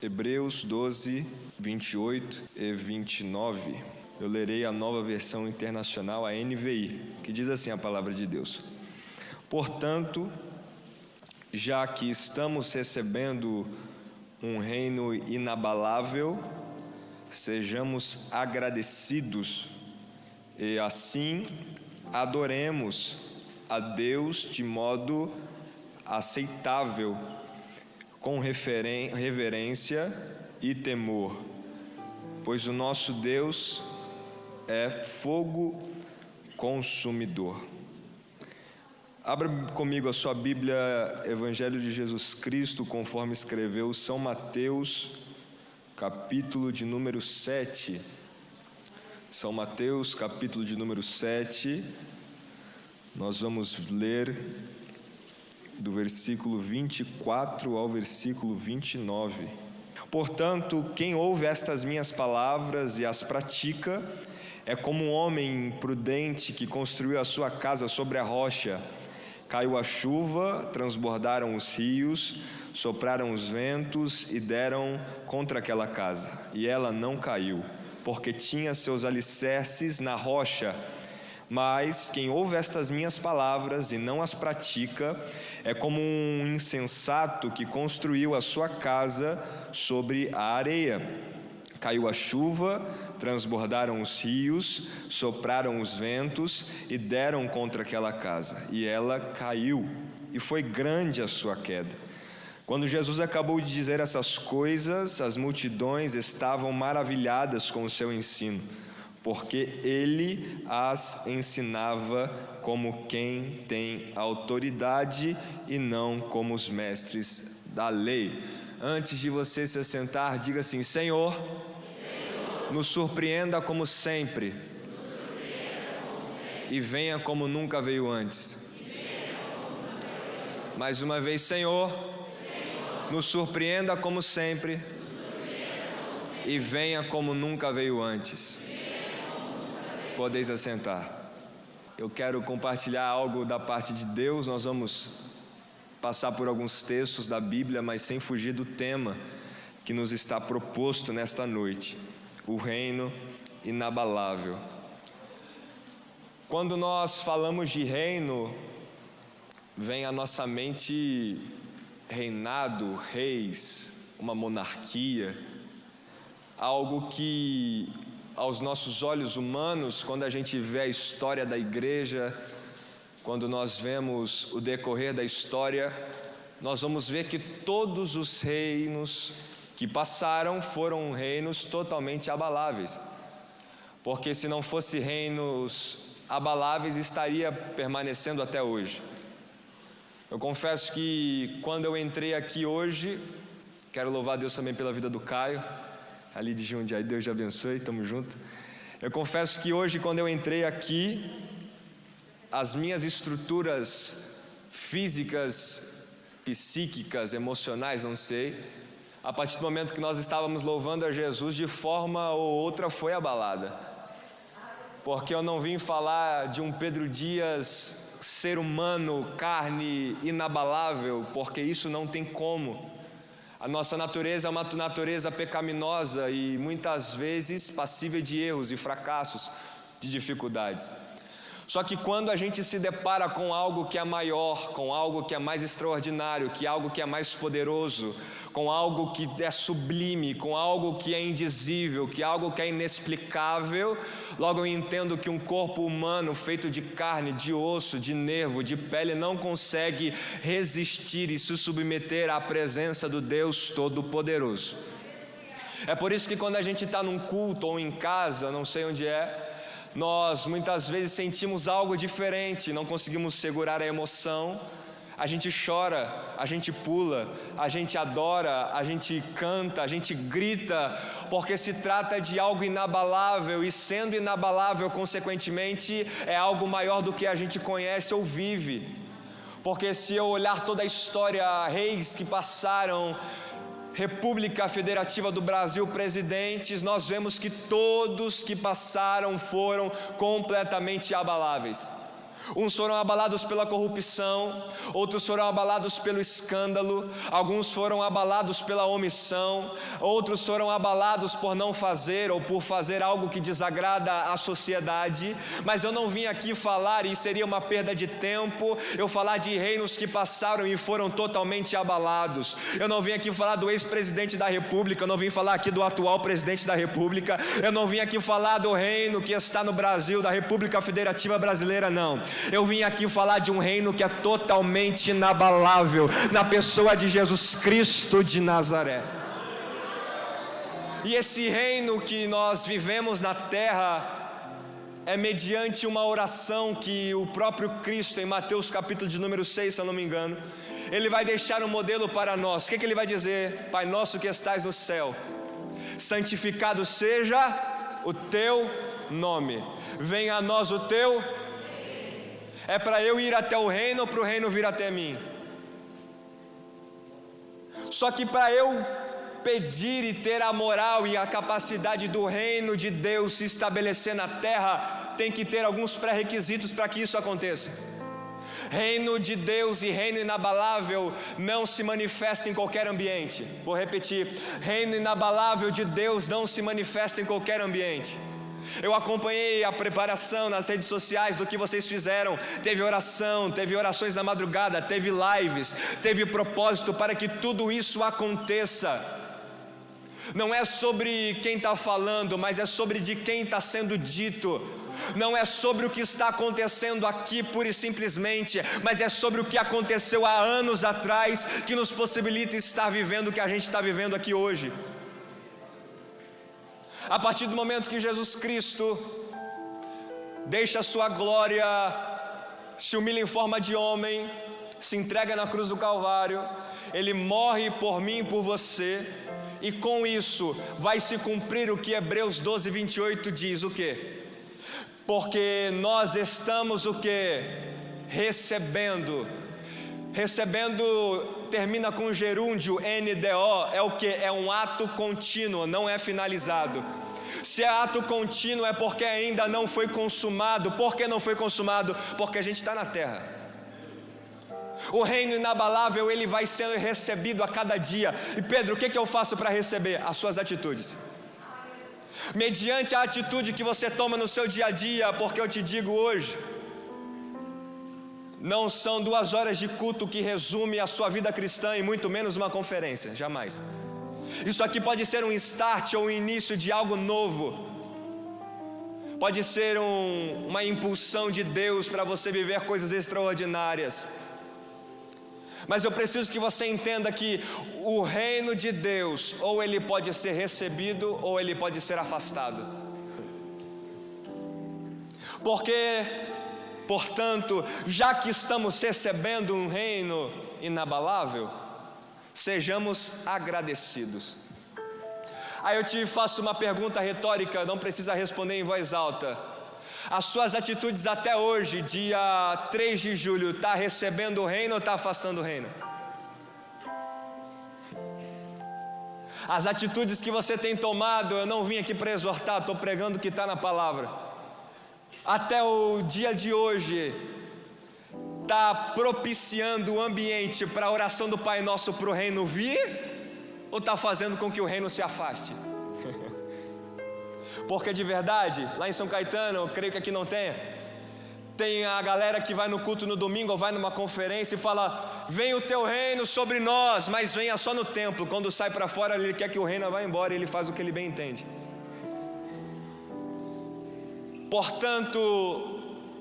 Hebreus 12, 28 e 29. Eu lerei a Nova Versão Internacional, a NVI, que diz assim a palavra de Deus. Portanto, já que estamos recebendo um reino inabalável, sejamos agradecidos e assim adoremos a Deus de modo aceitável, com reverência e temor, pois o nosso Deus é fogo consumidor. Abra comigo a sua Bíblia, Evangelho de Jesus Cristo, conforme escreveu São Mateus, capítulo de número 7. São Mateus, capítulo de número 7, nós vamos ler do versículo 24 ao versículo 29. Portanto, quem ouve estas minhas palavras e as pratica, é como um homem prudente que construiu a sua casa sobre a rocha. Caiu a chuva, transbordaram os rios, sopraram os ventos e deram contra aquela casa. E ela não caiu, porque tinha seus alicerces na rocha. Mas quem ouve estas minhas palavras e não as pratica, é como um insensato que construiu a sua casa sobre a areia. Caiu a chuva, transbordaram os rios, sopraram os ventos e deram contra aquela casa. E ela caiu, e foi grande a sua queda. Quando Jesus acabou de dizer essas coisas, as multidões estavam maravilhadas com o seu ensino, porque ele as ensinava como quem tem autoridade e não como os mestres da lei. Antes de você se assentar, diga assim: Senhor, nos surpreenda como sempre, e venha como nunca veio antes. Mais uma vez, Senhor, nos surpreenda como sempre, e venha como nunca veio antes. Podeis assentar. Eu quero compartilhar algo da parte de Deus. Nós vamos passar por alguns textos da Bíblia, mas sem fugir do tema que nos está proposto nesta noite: o reino inabalável. Quando nós falamos de reino, vem à nossa mente reinado, reis, uma monarquia, algo que aos nossos olhos humanos, quando a gente vê a história da igreja, quando nós vemos o decorrer da história, nós vamos ver que todos os reinos que passaram foram reinos totalmente abaláveis, porque se não fosse reinos abaláveis, estaria permanecendo até hoje. Eu confesso que quando eu entrei aqui hoje, quero louvar a Deus também pela vida do Caio, ali de Jundiaí, Deus te abençoe, estamos juntos. Eu confesso que hoje, quando eu entrei aqui, as minhas estruturas físicas, psíquicas, emocionais, não sei, a partir do momento que nós estávamos louvando a Jesus, de forma ou outra foi abalada, porque eu não vim falar de um Pedro Dias, ser humano, carne inabalável, porque isso não tem como. A nossa natureza é uma natureza pecaminosa e muitas vezes passível de erros e fracassos, de dificuldades. Só que quando a gente se depara com algo que é maior, com algo que é mais extraordinário, que algo que é mais poderoso, com algo que é sublime, com algo que é indizível, que é algo que é inexplicável, logo eu entendo que um corpo humano feito de carne, de osso, de nervo, de pele, não consegue resistir e se submeter à presença do Deus Todo-Poderoso. É por isso que quando a gente está num culto ou em casa, não sei onde é, nós muitas vezes sentimos algo diferente, não conseguimos segurar a emoção, a gente chora, a gente pula, a gente adora, a gente canta, a gente grita, porque se trata de algo inabalável, e sendo inabalável, consequentemente, é algo maior do que a gente conhece ou vive. Porque se eu olhar toda a história, reis que passaram, República Federativa do Brasil, presidentes, nós vemos que todos que passaram foram completamente abaláveis. Uns foram abalados pela corrupção, outros foram abalados pelo escândalo, alguns foram abalados pela omissão, outros foram abalados por não fazer ou por fazer algo que desagrada à sociedade. Mas eu não vim aqui falar, e seria uma perda de tempo, eu falar de reinos que passaram e foram totalmente abalados. Eu não vim aqui falar do ex-presidente da República, eu não vim falar aqui do atual presidente da República, eu não vim aqui falar do reino que está no Brasil, da República Federativa Brasileira, não. Eu vim aqui falar de um reino que é totalmente inabalável, na pessoa de Jesus Cristo de Nazaré. E esse reino que nós vivemos na terra é mediante uma oração que o próprio Cristo, em Mateus capítulo de número 6, se eu não me engano, Ele vai deixar um modelo para nós. O que Ele vai dizer? Pai nosso que estais no céu, santificado seja o teu nome, venha a nós o teu. É para eu ir até o reino ou para o reino vir até mim? Só que para eu pedir e ter a moral e a capacidade do reino de Deus se estabelecer na terra, tem que ter alguns pré-requisitos para que isso aconteça. Reino de Deus e reino inabalável não se manifesta em qualquer ambiente. Vou repetir: reino inabalável de Deus não se manifesta em qualquer ambiente. Eu acompanhei a preparação nas redes sociais do que vocês fizeram. Teve oração, teve orações na madrugada, teve lives, teve propósito para que tudo isso aconteça. Não é sobre quem está falando, mas é sobre de quem está sendo dito. Não é sobre o que está acontecendo aqui pura e simplesmente, mas é sobre o que aconteceu há anos atrás, que nos possibilita estar vivendo o que a gente está vivendo aqui hoje. A partir do momento que Jesus Cristo deixa a sua glória, se humilha em forma de homem, se entrega na cruz do Calvário, Ele morre por mim e por você, e com isso vai se cumprir o que Hebreus 12, 28 diz, o quê? Porque nós estamos o quê? Recebendo, termina com gerúndio, NDO, é o que? É um ato contínuo, não é finalizado. Se é ato contínuo é porque ainda não foi consumado. Por que não foi consumado? Porque a gente está na terra. O reino inabalável, ele vai ser recebido a cada dia. E Pedro, o que eu faço para receber? As suas atitudes. Mediante a atitude que você toma no seu dia a dia, porque eu te digo hoje, não são 2 horas de culto que resume a sua vida cristã, e muito menos uma conferência, jamais. Isso aqui pode ser um start ou um início de algo novo. Pode ser uma impulsão de Deus para você viver coisas extraordinárias. Mas eu preciso que você entenda que o reino de Deus, ou ele pode ser recebido, ou ele pode ser afastado. Porque, portanto, já que estamos recebendo um reino inabalável, sejamos agradecidos. Aí eu te faço uma pergunta retórica, não precisa responder em voz alta. As suas atitudes até hoje, dia 3 de julho, está recebendo o reino ou está afastando o reino? As atitudes que você tem tomado, eu não vim aqui para exortar, estou pregando o que está na palavra. Até o dia de hoje, está propiciando o ambiente para a oração do Pai Nosso para o reino vir, ou está fazendo com que o reino se afaste? Porque de verdade, lá em São Caetano, eu creio que aqui não tem a galera que vai no culto no domingo ou vai numa conferência e fala: vem o teu reino sobre nós, mas venha só no templo. Quando sai para fora, ele quer que o reino vá embora e ele faz o que ele bem entende. Portanto,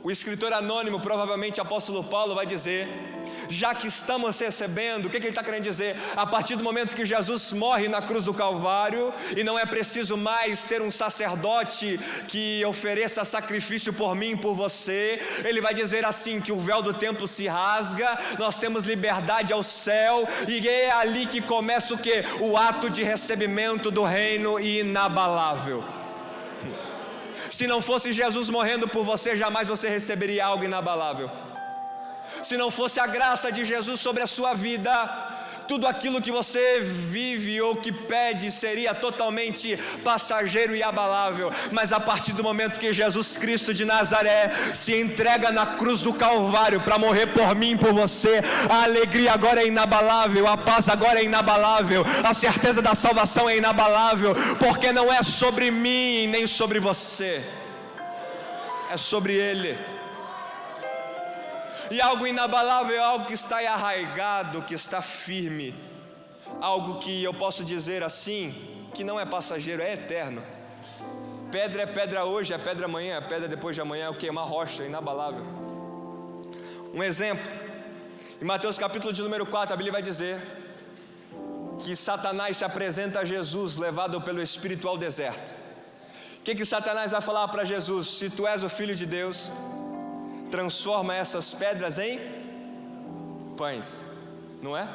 o escritor anônimo, provavelmente apóstolo Paulo, vai dizer: já que estamos recebendo, o que ele está querendo dizer? A partir do momento que Jesus morre na cruz do Calvário, e não é preciso mais ter um sacerdote que ofereça sacrifício por mim e por você, ele vai dizer assim, que o véu do templo se rasga, nós temos liberdade ao céu, e é ali que começa o quê? O ato de recebimento do reino inabalável. Se não fosse Jesus morrendo por você, jamais você receberia algo inabalável. Se não fosse a graça de Jesus sobre a sua vida, tudo aquilo que você vive ou que pede seria totalmente passageiro e abalável. Mas a partir do momento que Jesus Cristo de Nazaré se entrega na cruz do Calvário para morrer por mim e por você, a alegria agora é inabalável, a paz agora é inabalável, a certeza da salvação é inabalável, porque não é sobre mim nem sobre você, é sobre Ele. E algo inabalável é algo que está arraigado, que está firme, algo que eu posso dizer assim, que não é passageiro, é eterno. Pedra é pedra hoje, é pedra amanhã, é pedra depois de amanhã, é o que? Uma rocha inabalável. Um exemplo, em Mateus capítulo de número 4, a Bíblia vai dizer que Satanás se apresenta a Jesus, levado pelo Espírito ao deserto. O que Satanás vai falar para Jesus? Se tu és o Filho de Deus, transforma essas pedras em pães, não é?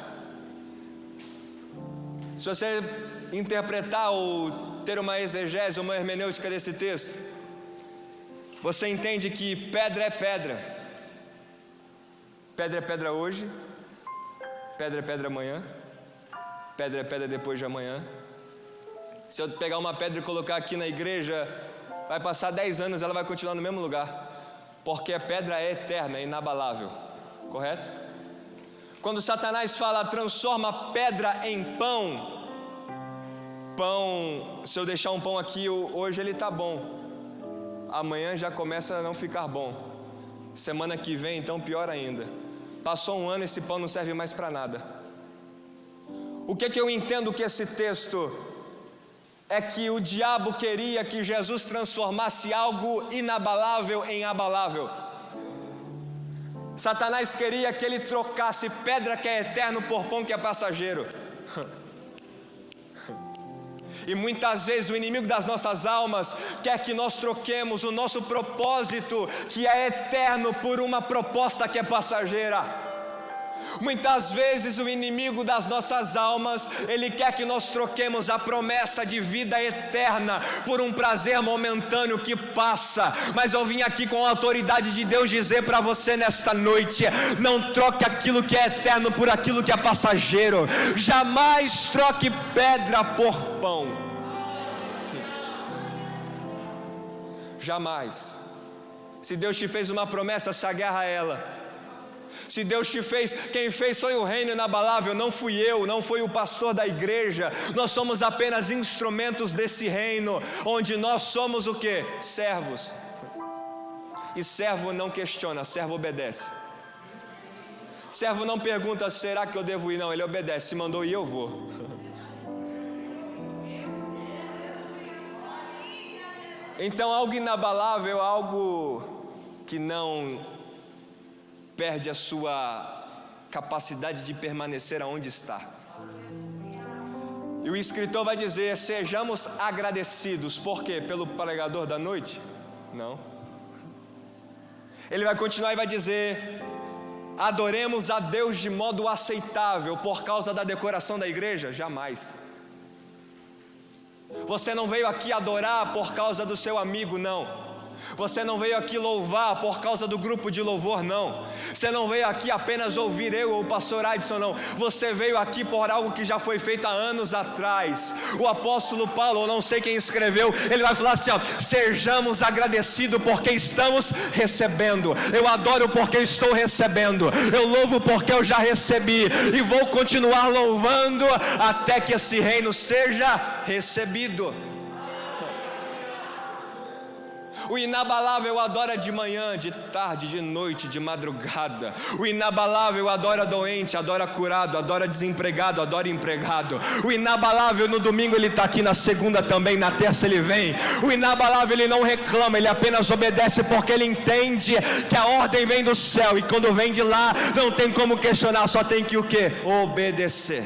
Se você interpretar ou ter uma exegese, uma hermenêutica desse texto, você entende que pedra é pedra. Pedra é pedra hoje, pedra é pedra amanhã, pedra é pedra depois de amanhã. Se eu pegar uma pedra e colocar aqui na igreja, vai passar 10 anos, ela vai continuar no mesmo lugar, porque a pedra é eterna, é inabalável, correto? Quando Satanás fala, transforma pedra em pão, se eu deixar um pão aqui, hoje ele está bom, amanhã já começa a não ficar bom, semana que vem então pior ainda, passou um ano, esse pão não serve mais para nada. O que eu entendo que esse texto é que o diabo queria que Jesus transformasse algo inabalável em abalável. Satanás queria que ele trocasse pedra que é eterno por pão que é passageiro. E muitas vezes o inimigo das nossas almas quer que nós troquemos o nosso propósito, que é eterno, por uma proposta que é passageira. Muitas vezes o inimigo das nossas almas, ele quer que nós troquemos a promessa de vida eterna por um prazer momentâneo que passa. Mas eu vim aqui com a autoridade de Deus dizer para você nesta noite: não troque aquilo que é eterno por aquilo que é passageiro. Jamais troque pedra por pão. Jamais. Se Deus te fez uma promessa, se agarra a ela. Se Deus te fez, quem fez foi o reino inabalável, não fui eu, não foi o pastor da igreja. Nós somos apenas instrumentos desse reino, onde nós somos o quê? Servos. E servo não questiona, servo obedece. Servo não pergunta, será que eu devo ir? Não, ele obedece, se mandou ir eu vou. Então algo inabalável, algo que não perde a sua capacidade de permanecer aonde está. E o escritor vai dizer, sejamos agradecidos. Por quê? Pelo pregador da noite? Não. Ele vai continuar e vai dizer, adoremos a Deus de modo aceitável por causa da decoração da igreja? Jamais. Você não veio aqui adorar por causa do seu amigo, não. Você não veio aqui louvar por causa do grupo de louvor, não. Você não veio aqui apenas ouvir eu ou o pastor Adson, não. Você veio aqui por algo que já foi feito há anos atrás. O apóstolo Paulo, eu não sei quem escreveu, ele vai falar assim, ó, sejamos agradecidos porque estamos recebendo. Eu adoro porque estou recebendo. Eu louvo porque eu já recebi. E vou continuar louvando até que esse reino seja recebido. O inabalável adora de manhã, de tarde, de noite, de madrugada. O inabalável adora doente, adora curado, adora desempregado, adora empregado. O inabalável no domingo ele está aqui, na segunda também, na terça ele vem. O inabalável ele não reclama, ele apenas obedece porque ele entende que a ordem vem do céu. E quando vem de lá, não tem como questionar, só tem que o quê? Obedecer.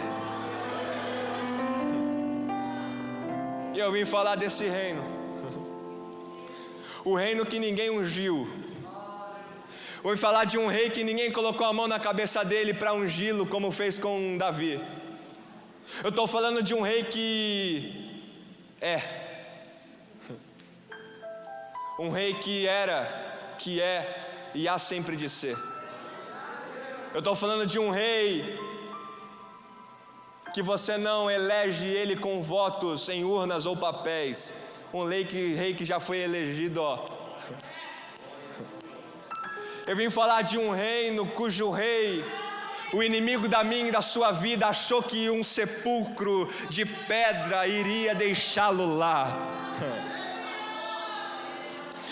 E eu vim falar desse reino. O reino que ninguém ungiu. Vou falar de um rei que ninguém colocou a mão na cabeça dele para ungí-lo, como fez com Davi. Eu estou falando de um rei que um rei que era, que é e há sempre de ser. Eu estou falando de um rei que você não elege ele com votos em urnas ou papéis, um rei que já foi elegido, Eu vim falar de um reino cujo rei, o inimigo da minha e da sua vida, achou que um sepulcro de pedra iria deixá-lo lá.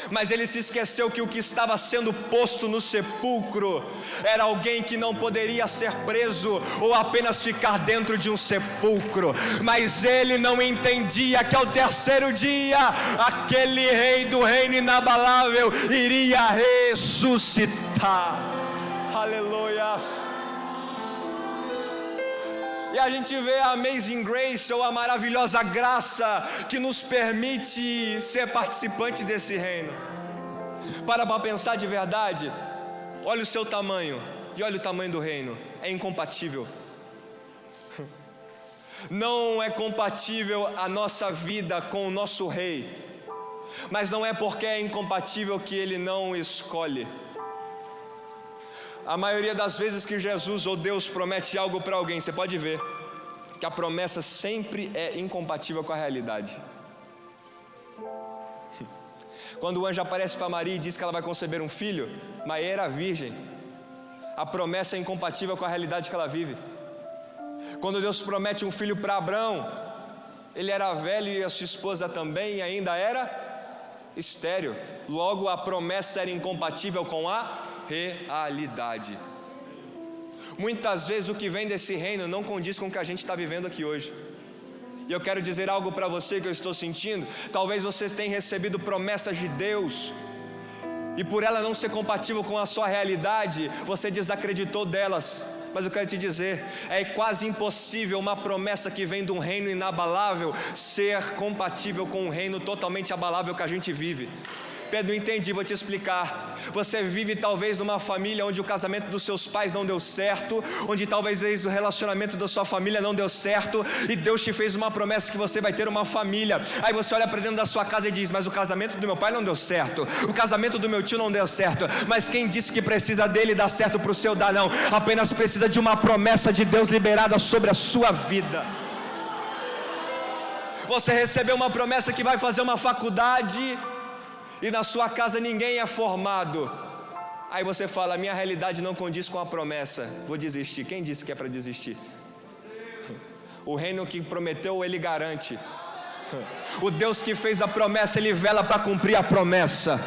Mas ele se esqueceu que o que estava sendo posto no sepulcro era alguém que não poderia ser preso ou apenas ficar dentro de um sepulcro. Mas ele não entendia que ao terceiro dia aquele rei do reino inabalável iria ressuscitar. Aleluia! E a gente vê a Amazing Grace, ou a maravilhosa graça, que nos permite ser participantes desse reino. Para pensar de verdade, olha o seu tamanho e olha o tamanho do reino, é incompatível. Não é compatível a nossa vida com o nosso rei, mas não é porque é incompatível que ele não escolhe. A maioria das vezes que Jesus ou Deus promete algo para alguém, você pode ver que a promessa sempre é incompatível com a realidade. Quando o anjo aparece para Maria e diz que ela vai conceber um filho, Maria era virgem. A promessa é incompatível com a realidade que ela vive. Quando Deus promete um filho para Abrão, ele era velho e a sua esposa também, e ainda era estéril. Logo, a promessa era incompatível com a realidade. Muitas vezes o que vem desse reino não condiz com o que a gente está vivendo aqui hoje. E eu quero dizer algo para você que eu estou sentindo. Talvez você tenha recebido promessas de Deus, e por ela não ser compatível com a sua realidade, você desacreditou delas. Mas eu quero te dizer, é quase impossível uma promessa que vem de um reino inabalável ser compatível com um reino totalmente abalável que a gente vive. Pedro, entendi, vou te explicar. Você vive talvez numa família onde o casamento dos seus pais não deu certo, onde talvez o relacionamento da sua família não deu certo, e Deus te fez uma promessa que você vai ter uma família. Aí você olha para dentro da sua casa e diz: mas o casamento do meu pai não deu certo, o casamento do meu tio não deu certo. Mas quem disse que precisa dele dar certo para o seu dar? Não, apenas precisa de uma promessa de Deus liberada sobre a sua vida. Você recebeu uma promessa que vai fazer uma faculdade, e na sua casa ninguém é formado. Aí você fala: minha realidade não condiz com a promessa, vou desistir. Quem disse que é para desistir? O reino que prometeu, ele garante. O Deus que fez a promessa, ele vela para cumprir a promessa.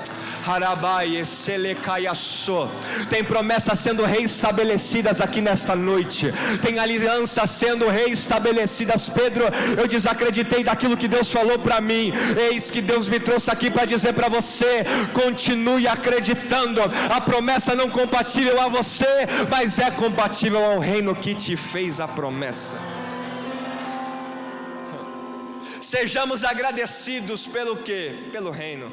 Tem promessas sendo reestabelecidas aqui nesta noite, tem alianças sendo reestabelecidas. Pedro, eu desacreditei daquilo que Deus falou para mim, eis que Deus me trouxe aqui para dizer para você: continue acreditando. A promessa não compatível a você, mas é compatível ao reino que te fez a promessa. Sejamos agradecidos pelo quê? Pelo reino.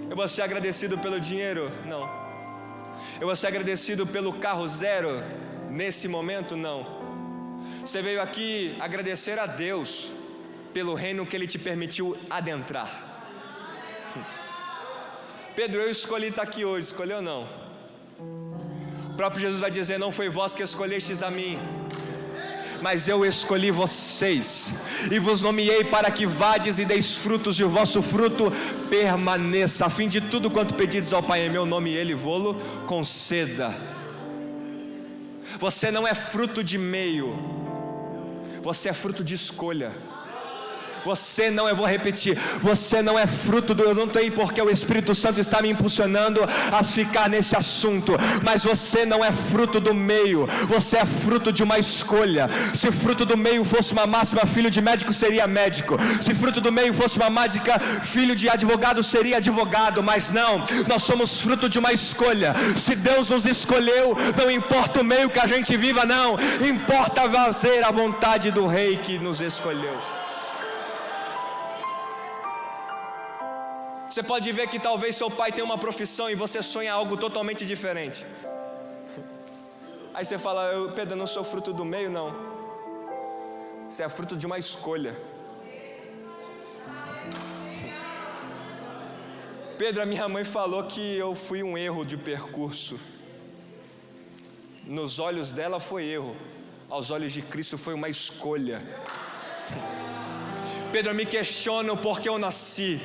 Eu vou ser agradecido pelo dinheiro? Não. Eu vou ser agradecido pelo carro zero nesse momento? Não. Você veio aqui agradecer a Deus pelo reino que Ele te permitiu adentrar. Pedro, eu escolhi estar aqui hoje, escolheu ou não? O próprio Jesus vai dizer: não foi vós que escolhestes a mim, mas eu escolhi vocês, e vos nomeei para que vades e deis frutos, e o vosso fruto permaneça, a fim de tudo quanto pedides ao Pai em meu nome, Ele vô-lo conceda. Você não é fruto de meio, você é fruto de escolha. Você não, eu vou repetir, você não é fruto do, eu não estou aí porque o Espírito Santo está me impulsionando a ficar nesse assunto, mas você não é fruto do meio, você é fruto de uma escolha. Se fruto do meio fosse uma máxima, filho de médico seria médico. Se fruto do meio fosse uma mágica, filho de advogado seria advogado. Mas não, nós somos fruto de uma escolha. Se Deus nos escolheu, não importa o meio que a gente viva, não, importa fazer a vontade do Rei que nos escolheu. Você pode ver que talvez seu pai tenha uma profissão e você sonha algo totalmente diferente. Aí você fala: Pedro, eu não sou fruto do meio, não. Você é fruto de uma escolha. Pedro, a minha mãe falou que eu fui um erro de percurso. Nos olhos dela foi erro, aos olhos de Cristo foi uma escolha. Pedro, eu me questiono por que eu nasci.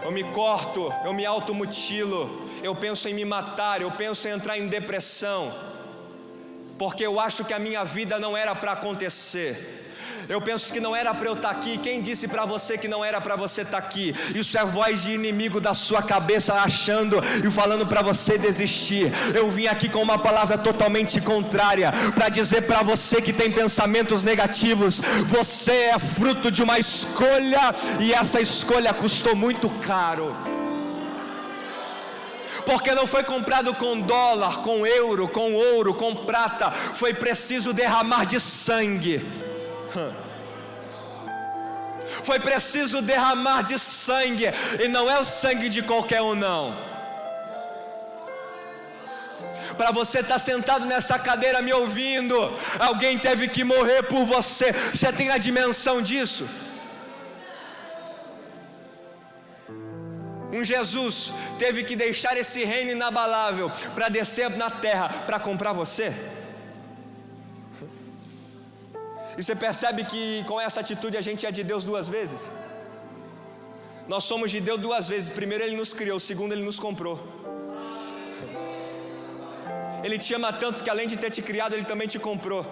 Eu me corto, eu me automutilo, eu penso em me matar, eu penso em entrar em depressão, porque eu acho que a minha vida não era para acontecer. Eu penso que não era para eu estar aqui. Quem disse para você que não era para você estar aqui? Isso é voz de inimigo da sua cabeça achando e falando para você desistir. Eu vim aqui com uma palavra totalmente contrária, para dizer para você que tem pensamentos negativos: você é fruto de uma escolha, e essa escolha custou muito caro. Porque não foi comprado com dólar, com euro, com ouro, com prata. Foi preciso derramar de sangue. Foi preciso derramar de sangue, e não é o sangue de qualquer um, não. Para você estar sentado nessa cadeira me ouvindo, alguém teve que morrer por você. Você tem a dimensão disso? Um Jesus teve que deixar esse reino inabalável para descer na terra para comprar você. E você percebe que com essa atitude a gente é de Deus duas vezes? Nós somos de Deus duas vezes. Primeiro Ele nos criou, segundo Ele nos comprou. Ele te ama tanto que além de ter te criado, Ele também te comprou.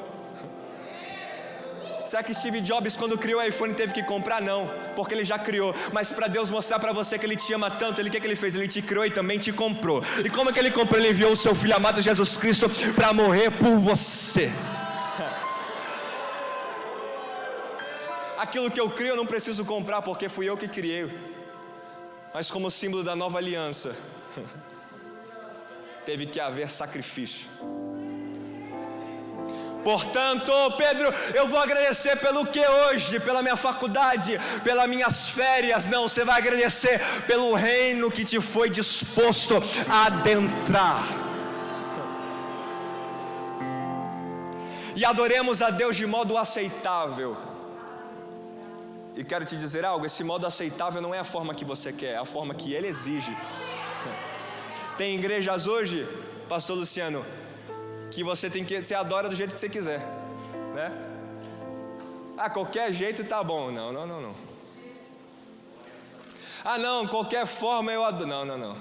Será que Steve Jobs, quando criou o iPhone, teve que comprar? Não, porque Ele já criou. Mas para Deus mostrar para você que Ele te ama tanto, o que Ele fez? Ele te criou e também te comprou. E como é que Ele comprou? Ele enviou o seu Filho amado Jesus Cristo para morrer por você. Aquilo que eu crio eu não preciso comprar, porque fui eu que criei. Mas como símbolo da nova aliança, teve que haver sacrifício. Portanto, Pedro, eu vou agradecer pelo que hoje? Pela minha faculdade, pelas minhas férias? Não, você vai agradecer pelo reino que te foi disposto a adentrar. E adoremos a Deus de modo aceitável. E quero te dizer algo: esse modo aceitável não é a forma que você quer, é a forma que Ele exige. Tem igrejas hoje, pastor Luciano, que você adora do jeito que você quiser, né? Qualquer jeito tá bom. Não. Não, qualquer forma eu adoro. Não.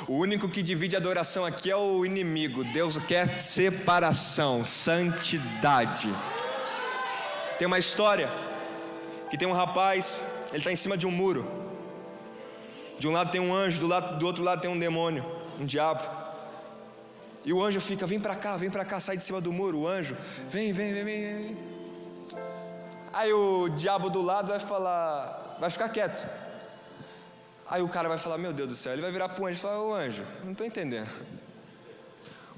O único que divide a adoração aqui é o inimigo. Deus quer separação, santidade. Tem uma história que tem um rapaz, ele está em cima de um muro. De um lado tem um anjo, do outro lado tem um demônio, um diabo. E o anjo fica: vem para cá, sai de cima do muro. O anjo: vem. Aí o diabo do lado vai falar: vai ficar quieto. Aí o cara vai falar: meu Deus do céu. Ele vai virar para o anjo e falar: ô anjo, não estou entendendo.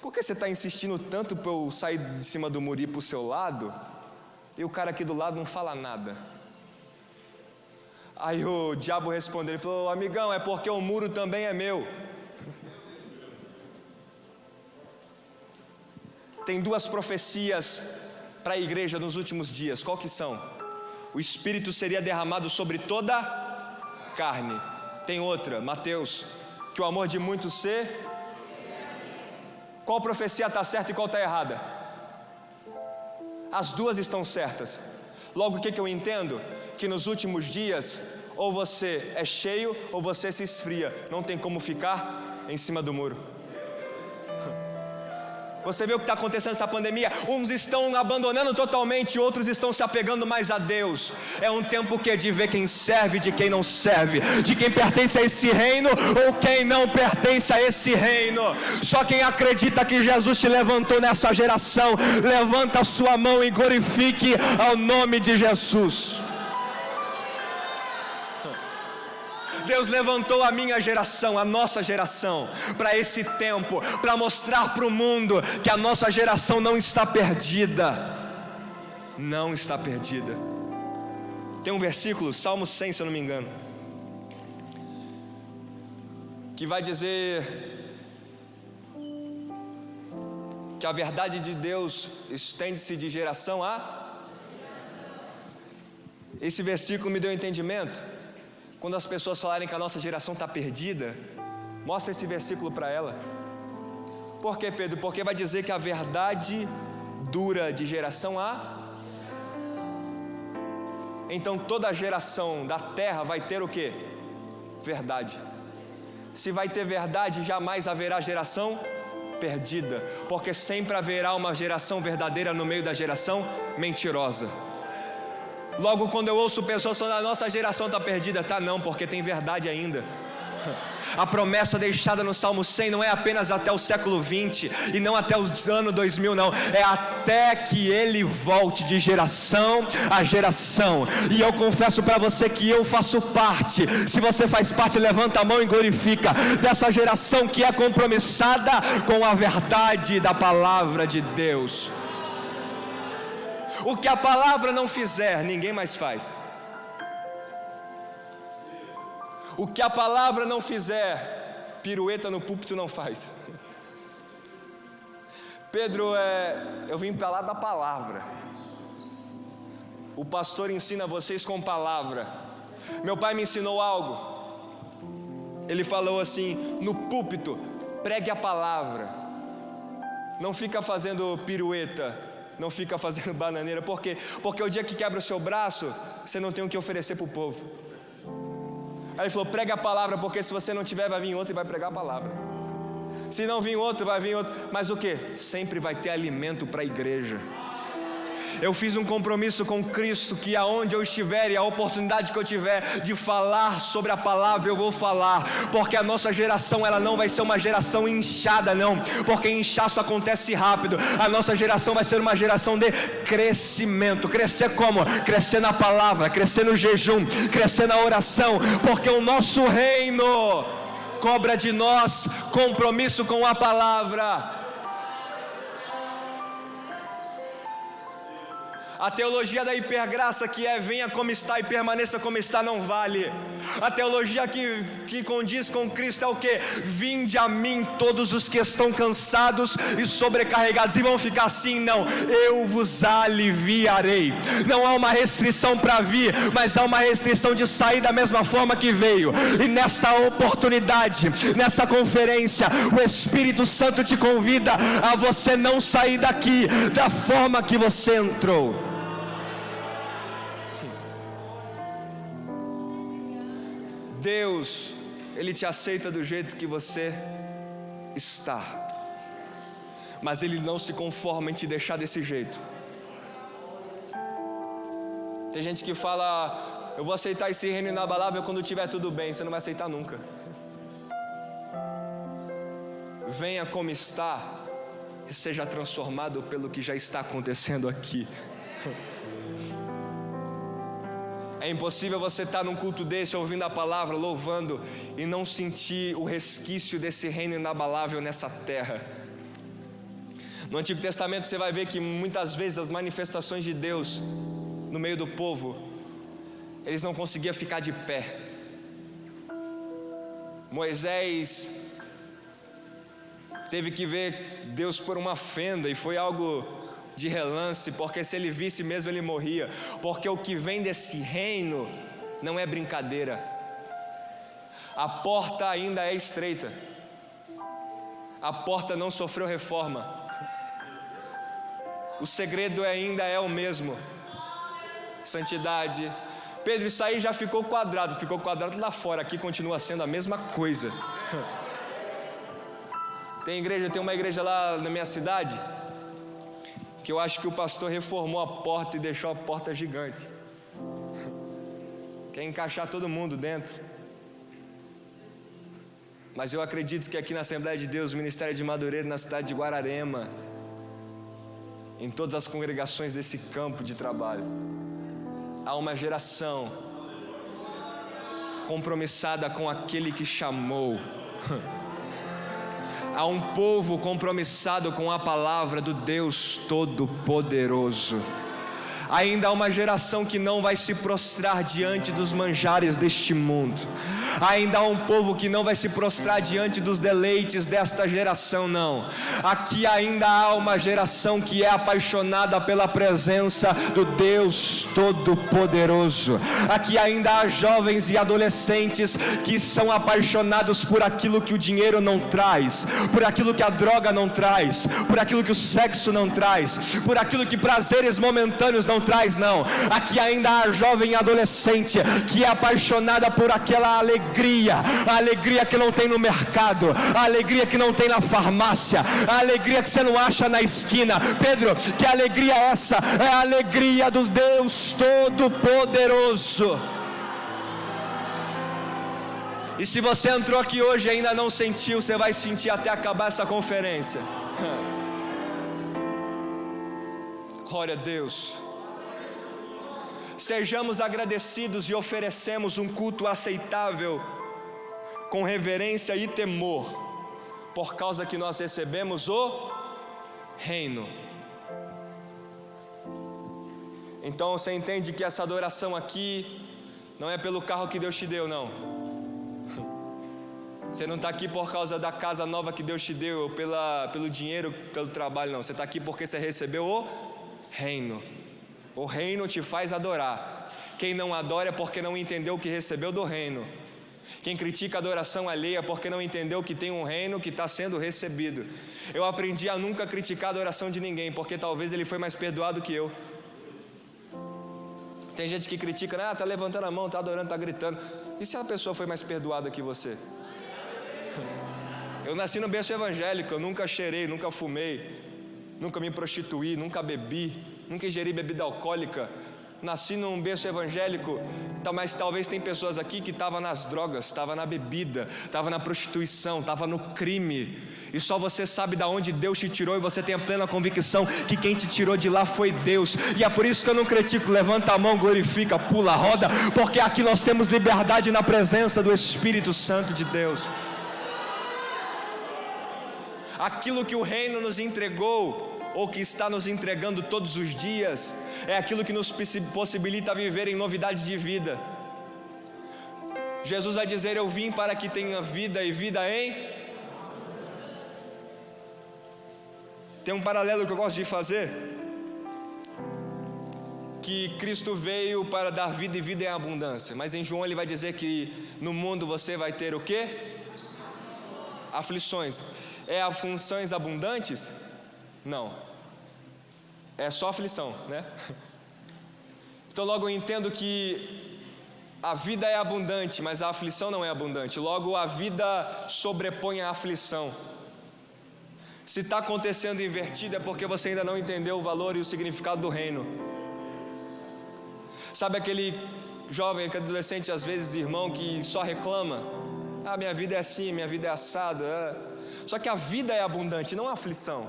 Por que você está insistindo tanto para eu sair de cima do muro e ir para o seu lado? E o cara aqui do lado não fala nada. Aí o diabo respondeu, ele falou: amigão, é porque o muro também é meu. Tem duas profecias para a igreja nos últimos dias. Qual que são? O Espírito seria derramado sobre toda carne. Tem outra, Mateus, que o amor de muitos se... Qual profecia está certa e qual está errada? As duas estão certas. Logo, o que eu entendo? Que nos últimos dias, ou você é cheio ou você se esfria. Não tem como ficar em cima do muro. Você vê o que está acontecendo nessa pandemia? Uns estão abandonando totalmente, outros estão se apegando mais a Deus. É um tempo de ver quem serve de quem não serve, de quem pertence a esse reino ou quem não pertence a esse reino. Só quem acredita que Jesus te levantou nessa geração, levanta a sua mão e glorifique ao nome de Jesus. Deus levantou a minha geração, a nossa geração, para esse tempo, para mostrar para o mundo que a nossa geração não está perdida. Não está perdida. Tem um versículo, Salmo 100, se eu não me engano, que vai dizer que a verdade de Deus estende-se de geração a... Esse versículo me deu entendimento. Quando as pessoas falarem que a nossa geração está perdida, Mostra esse versículo para ela. Por quê, Pedro? Porque vai dizer que a verdade dura de geração a... Então toda geração da terra vai ter o quê? Verdade. Se vai ter verdade, jamais haverá geração perdida, porque sempre haverá uma geração verdadeira no meio da geração mentirosa. Logo, quando eu ouço pessoas falando, a nossa geração está perdida, tá não, porque tem verdade ainda. A promessa deixada no Salmo 100 não é apenas até o século 20 e não até o ano 2000, não, é até que Ele volte de geração a geração. E eu confesso para você que eu faço parte. Se você faz parte, levanta a mão e glorifica dessa geração que é compromissada com a verdade da palavra de Deus. O que a palavra não fizer, ninguém mais faz. O que a palavra não fizer, pirueta no púlpito não faz. Pedro, eu vim para lá da palavra. O pastor ensina vocês com palavra. Meu pai me ensinou algo. Ele falou assim: no púlpito, pregue a palavra. Não fica fazendo pirueta, não fica fazendo bananeira. Por quê? Porque o dia que quebra o seu braço, você não tem o que oferecer para o povo. Aí ele falou: prega a palavra, porque se você não tiver, vai vir outro e vai pregar a palavra. Se não vir outro, vai vir outro. Mas o que? Sempre vai ter alimento para a igreja. Eu fiz um compromisso com Cristo, que aonde eu estiver e a oportunidade que eu tiver de falar sobre a palavra, eu vou falar, porque a nossa geração, ela não vai ser uma geração inchada, não, porque inchaço acontece rápido. A nossa geração vai ser uma geração de crescimento. Crescer como? Crescer na palavra, crescer no jejum, crescer na oração, porque o nosso reino cobra de nós compromisso com a palavra. A teologia da hipergraça, que é venha como está e permaneça como está, não vale. A teologia que condiz com Cristo é o que? Vinde a mim todos os que estão cansados e sobrecarregados, e vão ficar assim, não, eu vos aliviarei. Não há uma restrição para vir, mas há uma restrição de sair da mesma forma que veio. E nesta oportunidade, nessa conferência, o Espírito Santo te convida a você não sair daqui da forma que você entrou. Deus, Ele te aceita do jeito que você está, mas Ele não se conforma em te deixar desse jeito. Tem gente que fala: eu vou aceitar esse reino inabalável quando tiver tudo bem. Você não vai aceitar nunca. Venha como está e seja transformado pelo que já está acontecendo aqui. É impossível você estar num culto desse, ouvindo a palavra, louvando, e não sentir o resquício desse reino inabalável nessa terra. No Antigo Testamento você vai ver que muitas vezes as manifestações de Deus no meio do povo, eles não conseguiam ficar de pé. Moisés teve que ver Deus por uma fenda, e foi algo de relance, porque se ele visse mesmo ele morria, porque o que vem desse reino não é brincadeira. A porta ainda é estreita, a porta não sofreu reforma, o segredo ainda é o mesmo: santidade. Pedro, isso aí já ficou quadrado lá fora, aqui continua sendo a mesma coisa. Tem uma igreja lá na minha cidade, que eu acho que o pastor reformou a porta e deixou a porta gigante. Quer encaixar todo mundo dentro. Mas eu acredito que aqui na Assembleia de Deus, Ministério de Madureira, na cidade de Guararema, em todas as congregações desse campo de trabalho, há uma geração compromissada com aquele que chamou. Há um povo compromissado com a palavra do Deus Todo-Poderoso. Ainda há uma geração que não vai se prostrar diante dos manjares deste mundo. Ainda há um povo que não vai se prostrar diante dos deleites desta geração, não. Aqui ainda há uma geração que é apaixonada pela presença do Deus Todo-Poderoso. Aqui ainda há jovens e adolescentes que são apaixonados por aquilo que o dinheiro não traz, por aquilo que a droga não traz, por aquilo que o sexo não traz, por aquilo que prazeres momentâneos não traz, não. Aqui ainda há jovem e adolescente que é apaixonada por aquela alegria, a alegria que não tem no mercado, a alegria que não tem na farmácia, a alegria que você não acha na esquina. Pedro, que alegria é essa? É a alegria do Deus Todo-Poderoso. E se você entrou aqui hoje e ainda não sentiu, você vai sentir até acabar essa conferência. Glória a Deus. Sejamos agradecidos e oferecemos um culto aceitável, com reverência e temor, por causa que nós recebemos o reino. Então você entende que essa adoração aqui não é pelo carro que Deus te deu, não. Você não está aqui por causa da casa nova que Deus te deu, ou pelo dinheiro, pelo trabalho, não. Você está aqui porque você recebeu o reino. O reino te faz adorar. Quem não adora é porque não entendeu o que recebeu do reino. Quem critica a adoração alheia é porque não entendeu que tem um reino que está sendo recebido. Eu aprendi a nunca criticar a adoração de ninguém, porque talvez ele foi mais perdoado que eu. Tem gente que critica, está levantando a mão, está adorando, está gritando. E se a pessoa foi mais perdoada que você? Eu nasci no berço evangélico, eu nunca cheirei, nunca fumei, nunca me prostituí, nunca bebi, nunca ingeri bebida alcoólica. Nasci num berço evangélico, mas talvez tem pessoas aqui que estavam nas drogas, estavam na bebida, estavam na prostituição, estavam no crime, e só você sabe de onde Deus te tirou, e você tem a plena convicção que quem te tirou de lá foi Deus. E é por isso que eu não critico. Levanta a mão, glorifica, pula, roda, porque aqui nós temos liberdade na presença do Espírito Santo de Deus. Aquilo que o reino nos entregou, ou que está nos entregando todos os dias, é aquilo que nos possibilita viver em novidade de vida. Jesus vai dizer: eu vim para que tenha vida e vida em... Tem um paralelo que eu gosto de fazer, que Cristo veio para dar vida e vida em abundância, mas em João ele vai dizer que no mundo você vai ter o quê? Aflições. É aflições abundantes? Não, é só aflição, né? Então logo eu entendo que a vida é abundante, mas a aflição não é abundante. Logo a vida sobrepõe a aflição. Se está acontecendo invertido é porque você ainda não entendeu o valor e o significado do reino. Sabe aquele jovem, aquele adolescente, às vezes irmão, que só reclama: minha vida é assim, minha vida é assada. Só que a vida é abundante, não a aflição.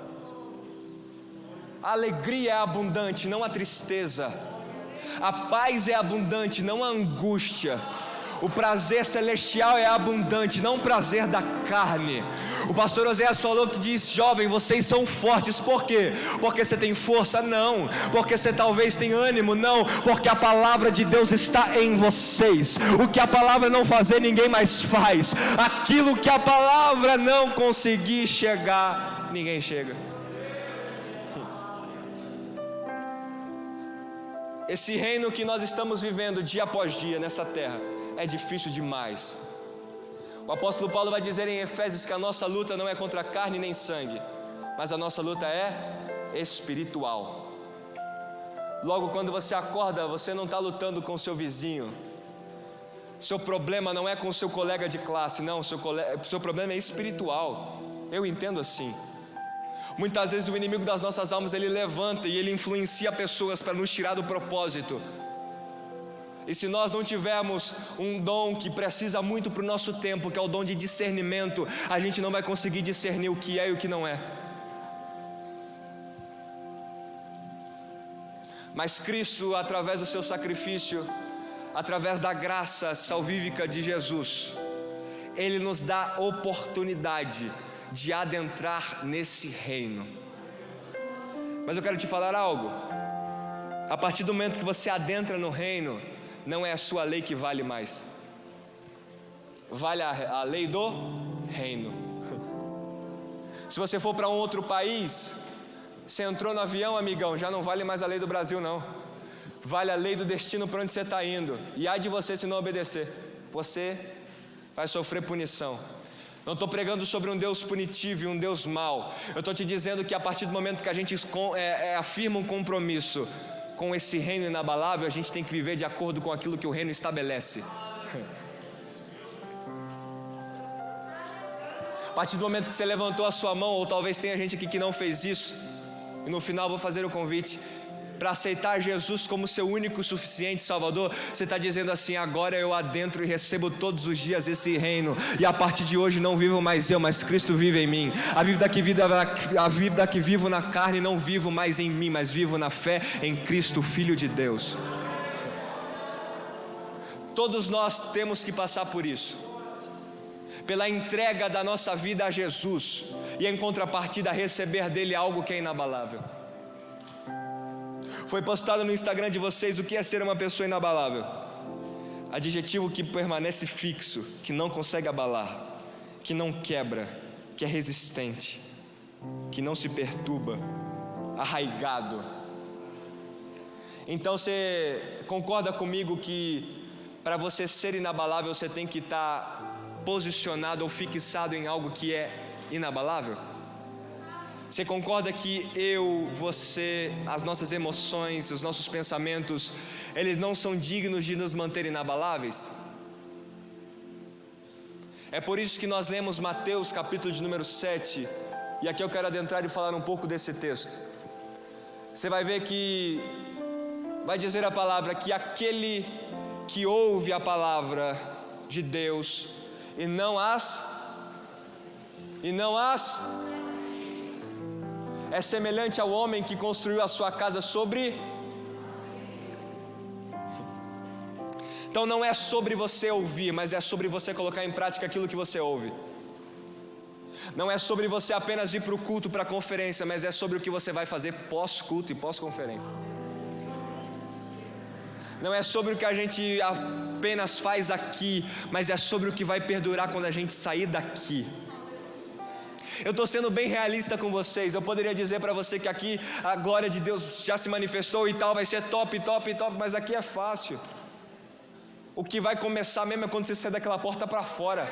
A alegria é abundante, não a tristeza. A paz é abundante, não a angústia. O prazer celestial é abundante, não o prazer da carne. O pastor Oséias falou que diz: jovem, vocês são fortes. Por quê? Porque você tem força? Não. Porque você talvez tem ânimo? Não. Porque a palavra de Deus está em vocês. O que a palavra não fazer, ninguém mais faz. Aquilo que a palavra não conseguir chegar, ninguém chega. Esse reino que nós estamos vivendo dia após dia nessa terra é difícil demais. O apóstolo Paulo vai dizer em Efésios que a nossa luta não é contra carne nem sangue, mas a nossa luta é espiritual. Logo, quando você acorda, você não está lutando com o seu vizinho. Seu problema não é com o seu colega de classe, não. Seu problema é espiritual. Eu entendo assim. Muitas vezes o inimigo das nossas almas, ele levanta e ele influencia pessoas para nos tirar do propósito. E se nós não tivermos um dom que precisa muito para o nosso tempo, que é o dom de discernimento, a gente não vai conseguir discernir o que é e o que não é. Mas Cristo, através do seu sacrifício, através da graça salvífica de Jesus, Ele nos dá oportunidade de adentrar nesse reino. Mas eu quero te falar algo. A partir do momento que você adentra no reino, não é a sua lei que vale mais, vale a lei do reino. Se você for para um outro país, você entrou no avião, amigão, já não vale mais a lei do Brasil não, vale a lei do destino para onde você está indo, e há de você se não obedecer, você vai sofrer punição. Não estou pregando sobre um Deus punitivo e um Deus mau, eu estou te dizendo que a partir do momento que a gente afirma um compromisso com esse reino inabalável, a gente tem que viver de acordo com aquilo que o reino estabelece. A partir do momento que você levantou a sua mão, ou talvez tenha gente aqui que não fez isso, e no final vou fazer o convite para aceitar Jesus como seu único e suficiente Salvador, você está dizendo assim: agora eu adentro e recebo todos os dias esse reino, e a partir de hoje não vivo mais eu, mas Cristo vive em mim. A vida que vivo na carne não vivo mais em mim, mas vivo na fé em Cristo, Filho de Deus. Todos nós temos que passar por isso, pela entrega da nossa vida a Jesus, e em contrapartida receber dele algo que é inabalável. Foi postado no Instagram de vocês o que é ser uma pessoa inabalável. Adjetivo que permanece fixo, que não consegue abalar, que não quebra, que é resistente, que não se perturba, arraigado. Então você concorda comigo que para você ser inabalável você tem que estar posicionado ou fixado em algo que é inabalável? Você concorda que eu, você, as nossas emoções, os nossos pensamentos, eles não são dignos de nos manter inabaláveis? É por isso que nós lemos Mateus capítulo de número 7, e aqui eu quero adentrar e falar um pouco desse texto. Você vai ver que vai dizer a palavra que aquele que ouve a palavra de Deus e não as é semelhante ao homem que construiu a sua casa sobre. Então não é sobre você ouvir, mas é sobre você colocar em prática aquilo que você ouve. Não é sobre você apenas ir para o culto, para a conferência, mas é sobre o que você vai fazer pós-culto e pós-conferência. Não é sobre o que a gente apenas faz aqui, mas é sobre o que vai perdurar quando a gente sair daqui. Eu estou sendo bem realista com vocês. Eu poderia dizer para você que aqui a glória de Deus já se manifestou e tal, vai ser top, mas aqui é fácil. O que vai começar mesmo é quando você sair daquela porta para fora.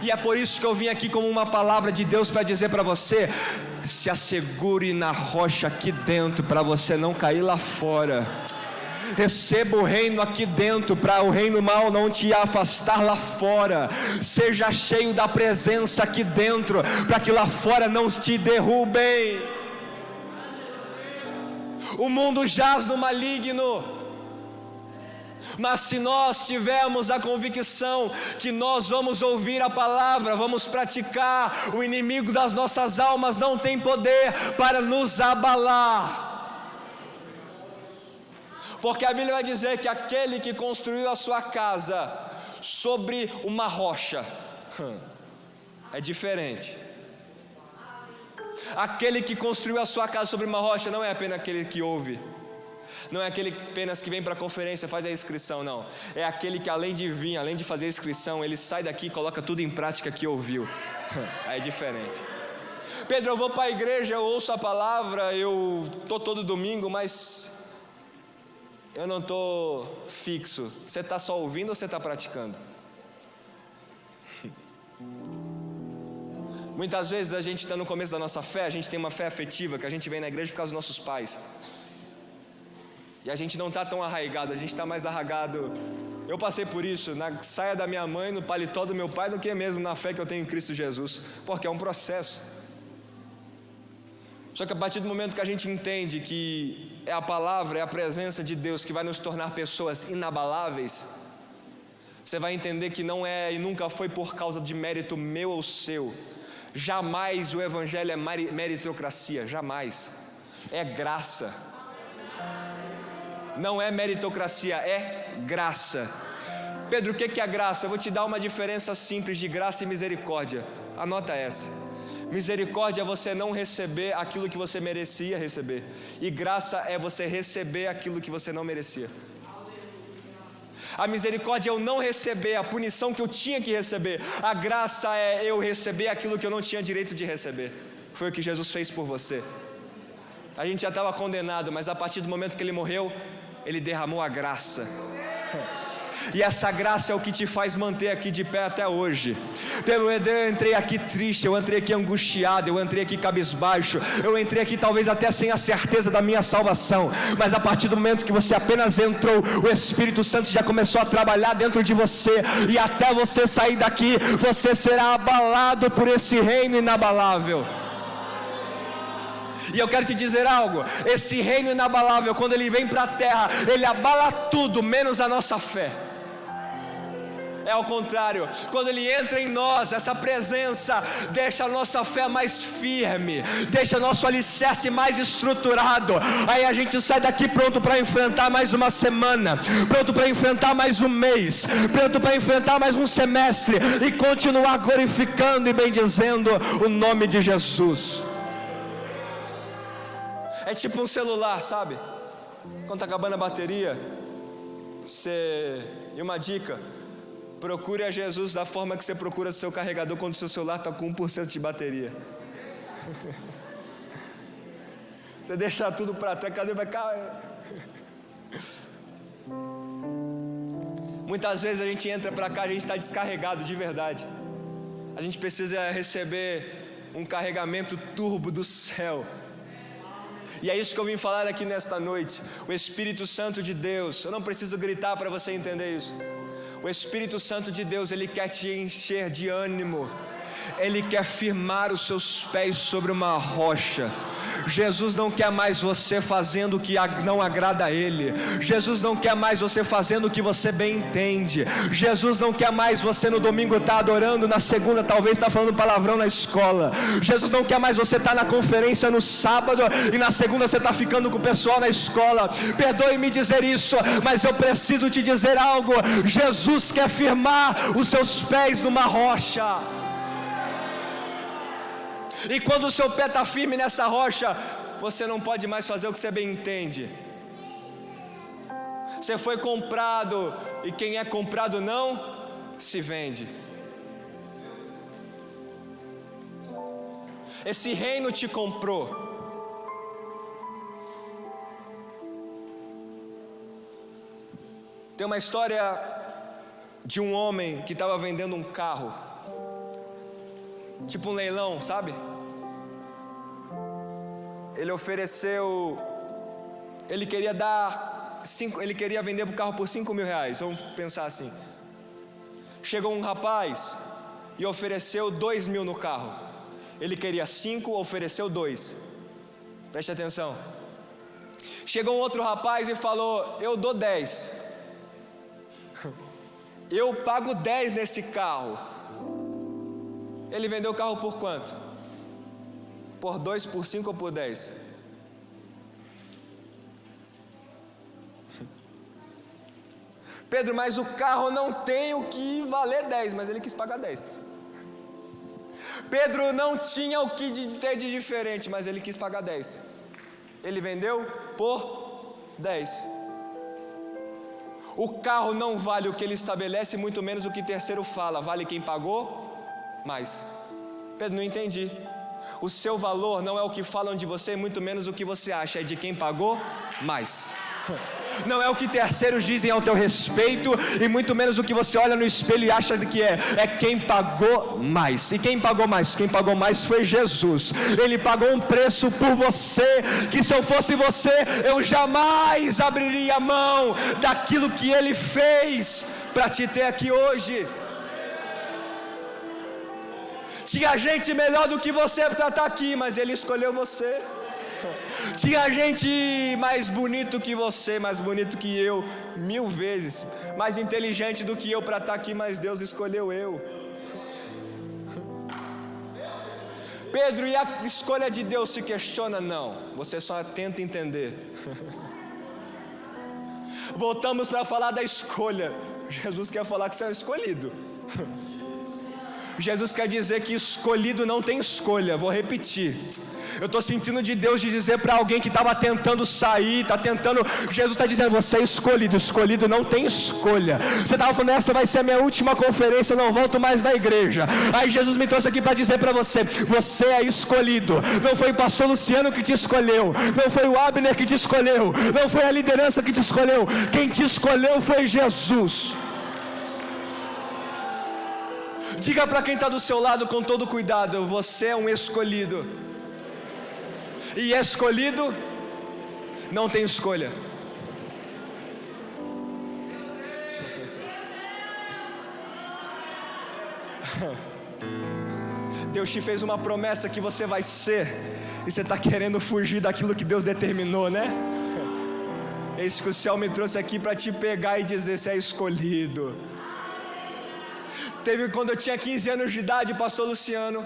E é por isso que eu vim aqui como uma palavra de Deus para dizer para você: se assegure na rocha aqui dentro para você não cair lá fora. Receba o reino aqui dentro, para o reino mal não te afastar lá fora. Seja cheio da presença aqui dentro, para que lá fora não te derrubem. O mundo jaz no maligno, mas se nós tivermos a convicção que nós vamos ouvir a palavra, vamos praticar, o inimigo das nossas almas não tem poder para nos abalar. Porque a Bíblia vai dizer que aquele que construiu a sua casa sobre uma rocha é diferente. Aquele que construiu a sua casa sobre uma rocha não é apenas aquele que ouve, não é aquele apenas que vem para a conferência, faz a inscrição, não. É aquele que além de vir, além de fazer a inscrição, ele sai daqui e coloca tudo em prática que ouviu. É diferente. Pedro, eu vou para a igreja, eu ouço a palavra, eu estou todo domingo, mas eu não estou fixo. Você está só ouvindo ou você está praticando? Muitas vezes a gente está no começo da nossa fé, a gente tem uma fé afetiva, que a gente vem na igreja por causa dos nossos pais. E a gente não está tão arraigado, a gente está mais arraigado. Eu passei por isso, na saia da minha mãe, no paletó do meu pai, do que mesmo na fé que eu tenho em Cristo Jesus. Porque é um processo. Só que a partir do momento que a gente entende que é a palavra, é a presença de Deus que vai nos tornar pessoas inabaláveis, você vai entender que não é e nunca foi por causa de mérito meu ou seu. Jamais o evangelho é meritocracia, jamais. É graça. Não é meritocracia, é graça. Pedro, o que é graça? Eu vou te dar uma diferença simples de graça e misericórdia. Anota essa. Misericórdia é você não receber aquilo que você merecia receber, e graça é você receber aquilo que você não merecia. A misericórdia é eu não receber a punição que eu tinha que receber. A graça é eu receber aquilo que eu não tinha direito de receber. Foi o que Jesus fez por você. A gente já estava condenado, mas a partir do momento que Ele morreu, Ele derramou a graça. E essa graça é o que te faz manter aqui de pé até hoje. Eu entrei aqui triste, eu entrei aqui angustiado, eu entrei aqui cabisbaixo, eu entrei aqui talvez até sem a certeza da minha salvação, mas a partir do momento que você apenas entrou, o Espírito Santo já começou a trabalhar dentro de você, e até você sair daqui, você será abalado por esse reino inabalável. E eu quero te dizer algo, esse reino inabalável, quando ele vem para a terra, ele abala tudo, menos a nossa fé. É ao contrário, quando Ele entra em nós, essa presença deixa a nossa fé mais firme, deixa nosso alicerce mais estruturado. Aí a gente sai daqui pronto para enfrentar mais uma semana, pronto para enfrentar mais um mês, pronto para enfrentar mais um semestre, e continuar glorificando e bendizendo o nome de Jesus. É tipo um celular, sabe? Quando está acabando a bateria, e uma dica: procure a Jesus da forma que você procura seu carregador quando o seu celular está com 1% de bateria. Você deixa tudo para trás, cadê vai cair? Muitas vezes a gente entra para cá, a gente está descarregado de verdade. A gente precisa receber um carregamento turbo do céu. E é isso que eu vim falar aqui nesta noite. O Espírito Santo de Deus, eu não preciso gritar para você entender isso. O Espírito Santo de Deus, Ele quer te encher de ânimo, Ele quer firmar os seus pés sobre uma rocha. Jesus não quer mais você fazendo o que não agrada a Ele. Jesus não quer mais você fazendo o que você bem entende. Jesus não quer mais você no domingo estar adorando, na segunda talvez estar falando palavrão na escola. Jesus não quer mais você estar na conferência no sábado e na segunda você está ficando com o pessoal na escola. Perdoe-me dizer isso, mas eu preciso te dizer algo. Jesus quer firmar os seus pés numa rocha. E quando o seu pé está firme nessa rocha, você não pode mais fazer o que você bem entende. Você foi comprado, e quem é comprado não se vende. Esse reino te comprou. Tem uma história de um homem que estava vendendo um carro, tipo um leilão, sabe? Ele ofereceu, ele queria vender o carro por R$5.000, vamos pensar assim. Chegou um rapaz e ofereceu R$2.000 no carro. Ele queria 5, ofereceu 2. Preste atenção. Chegou um outro rapaz e falou: eu dou 10. Eu pago 10 nesse carro. Ele vendeu o carro por quanto? Por 2, por 5 ou por 10? Pedro, mas o carro não tem o que valer 10, mas ele quis pagar 10. Pedro não tinha o que ter de diferente, mas ele quis pagar 10. Ele vendeu por 10. O carro não vale o que ele estabelece, muito menos o que terceiro fala. Vale quem pagou mais. Pedro, não entendi. O seu valor não é o que falam de você, muito menos o que você acha, é de quem pagou mais. Não é o que terceiros dizem ao teu respeito, e muito menos o que você olha no espelho e acha que é quem pagou mais. E quem pagou mais? Quem pagou mais foi Jesus. Ele pagou um preço por você, que se eu fosse você, eu jamais abriria mão daquilo que Ele fez para te ter aqui hoje. Tinha gente melhor do que você para estar aqui, mas Ele escolheu você. Tinha gente mais bonito que você, mais bonito que eu, 1000 vezes, mais inteligente do que eu para estar aqui, mas Deus escolheu eu. Pedro, e a escolha de Deus se questiona? Não, você só tenta entender. Voltamos para falar da escolha. Jesus quer falar que você é um escolhido. Jesus quer dizer que escolhido não tem escolha. Vou repetir. Eu estou sentindo de Deus de dizer para alguém que estava tentando sair, Jesus está dizendo, você é escolhido, escolhido não tem escolha. Você estava falando, essa vai ser a minha última conferência, eu não volto mais na igreja. Aí Jesus me trouxe aqui para dizer para você, você é escolhido. Não foi o pastor Luciano que te escolheu, não foi o Abner que te escolheu, não foi a liderança que te escolheu, quem te escolheu foi Jesus. Diga para quem está do seu lado com todo cuidado, você é um escolhido. E escolhido não tem escolha. Deus te fez uma promessa que você vai ser, e você está querendo fugir daquilo que Deus determinou, né? Esse que o céu me trouxe aqui para te pegar e dizer, você é escolhido. Teve quando eu tinha 15 anos de idade, pastor Luciano,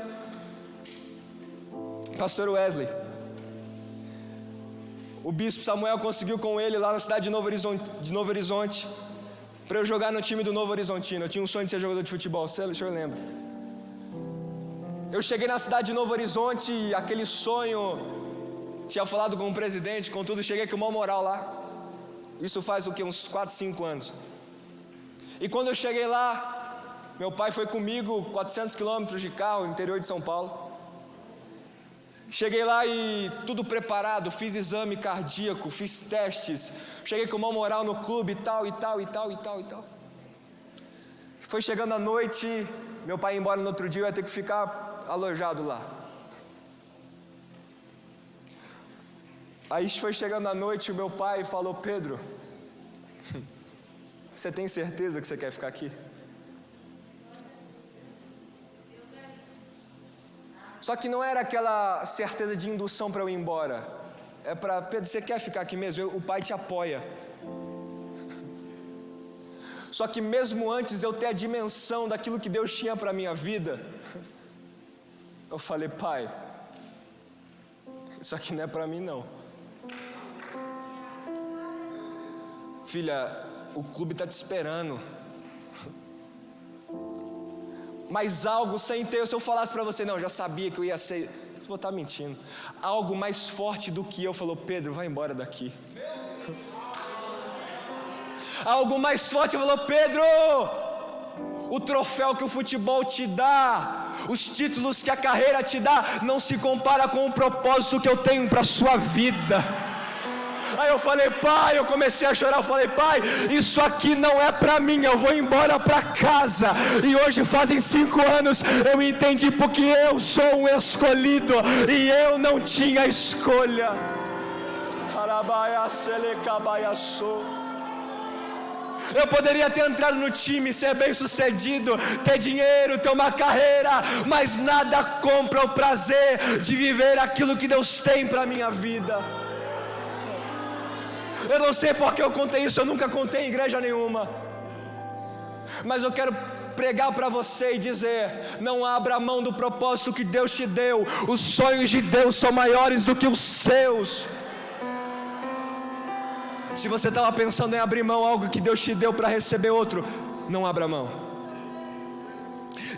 pastor Wesley, o bispo Samuel conseguiu com ele lá na cidade de Novo Horizonte, para eu jogar no time do Novo Horizontino. Eu tinha um sonho de ser jogador de futebol, o senhor lembra? Eu cheguei na cidade de Novo Horizonte, e aquele sonho, tinha falado com o presidente, com tudo, cheguei com uma moral lá. Isso faz o que? Uns 4, 5 anos. E quando eu cheguei lá, meu pai foi comigo 400 quilômetros de carro, no interior de São Paulo. Cheguei lá e tudo preparado, fiz exame cardíaco, fiz testes, cheguei com uma moral no clube e tal. Foi chegando a noite, meu pai ia embora no outro dia, eu ia ter que ficar alojado lá. Aí foi chegando a noite, o meu pai falou, Pedro, você tem certeza que você quer ficar aqui? Só que não era aquela certeza de indução para eu ir embora. É para, Pedro, você quer ficar aqui mesmo? O pai te apoia. Só que mesmo antes eu ter a dimensão daquilo que Deus tinha para a minha vida, eu falei, pai, isso aqui não é para mim não. Filha, o clube está te esperando. Mas algo sem ter, se eu falasse para você, não, eu já sabia que eu ia ser, eu vou estar mentindo. Algo mais forte do que eu falou, Pedro, vai embora daqui. Algo mais forte falou, Pedro, o troféu que o futebol te dá, os títulos que a carreira te dá, não se compara com o propósito que eu tenho para a sua vida. Aí eu falei, pai, eu comecei a chorar, eu falei, pai, isso aqui não é pra mim, eu vou embora pra casa. E hoje fazem 5 anos, eu entendi porque eu sou um escolhido, e eu não tinha escolha. Eu poderia ter entrado no time, ser bem sucedido, ter dinheiro, ter uma carreira, mas nada compra o prazer de viver aquilo que Deus tem pra minha vida. Eu não sei porque eu contei isso, eu nunca contei em igreja nenhuma. Mas eu quero pregar para você e dizer, não abra mão do propósito que Deus te deu. Os sonhos de Deus são maiores do que os seus. Se você estava pensando em abrir mão algo que Deus te deu para receber outro, não abra mão.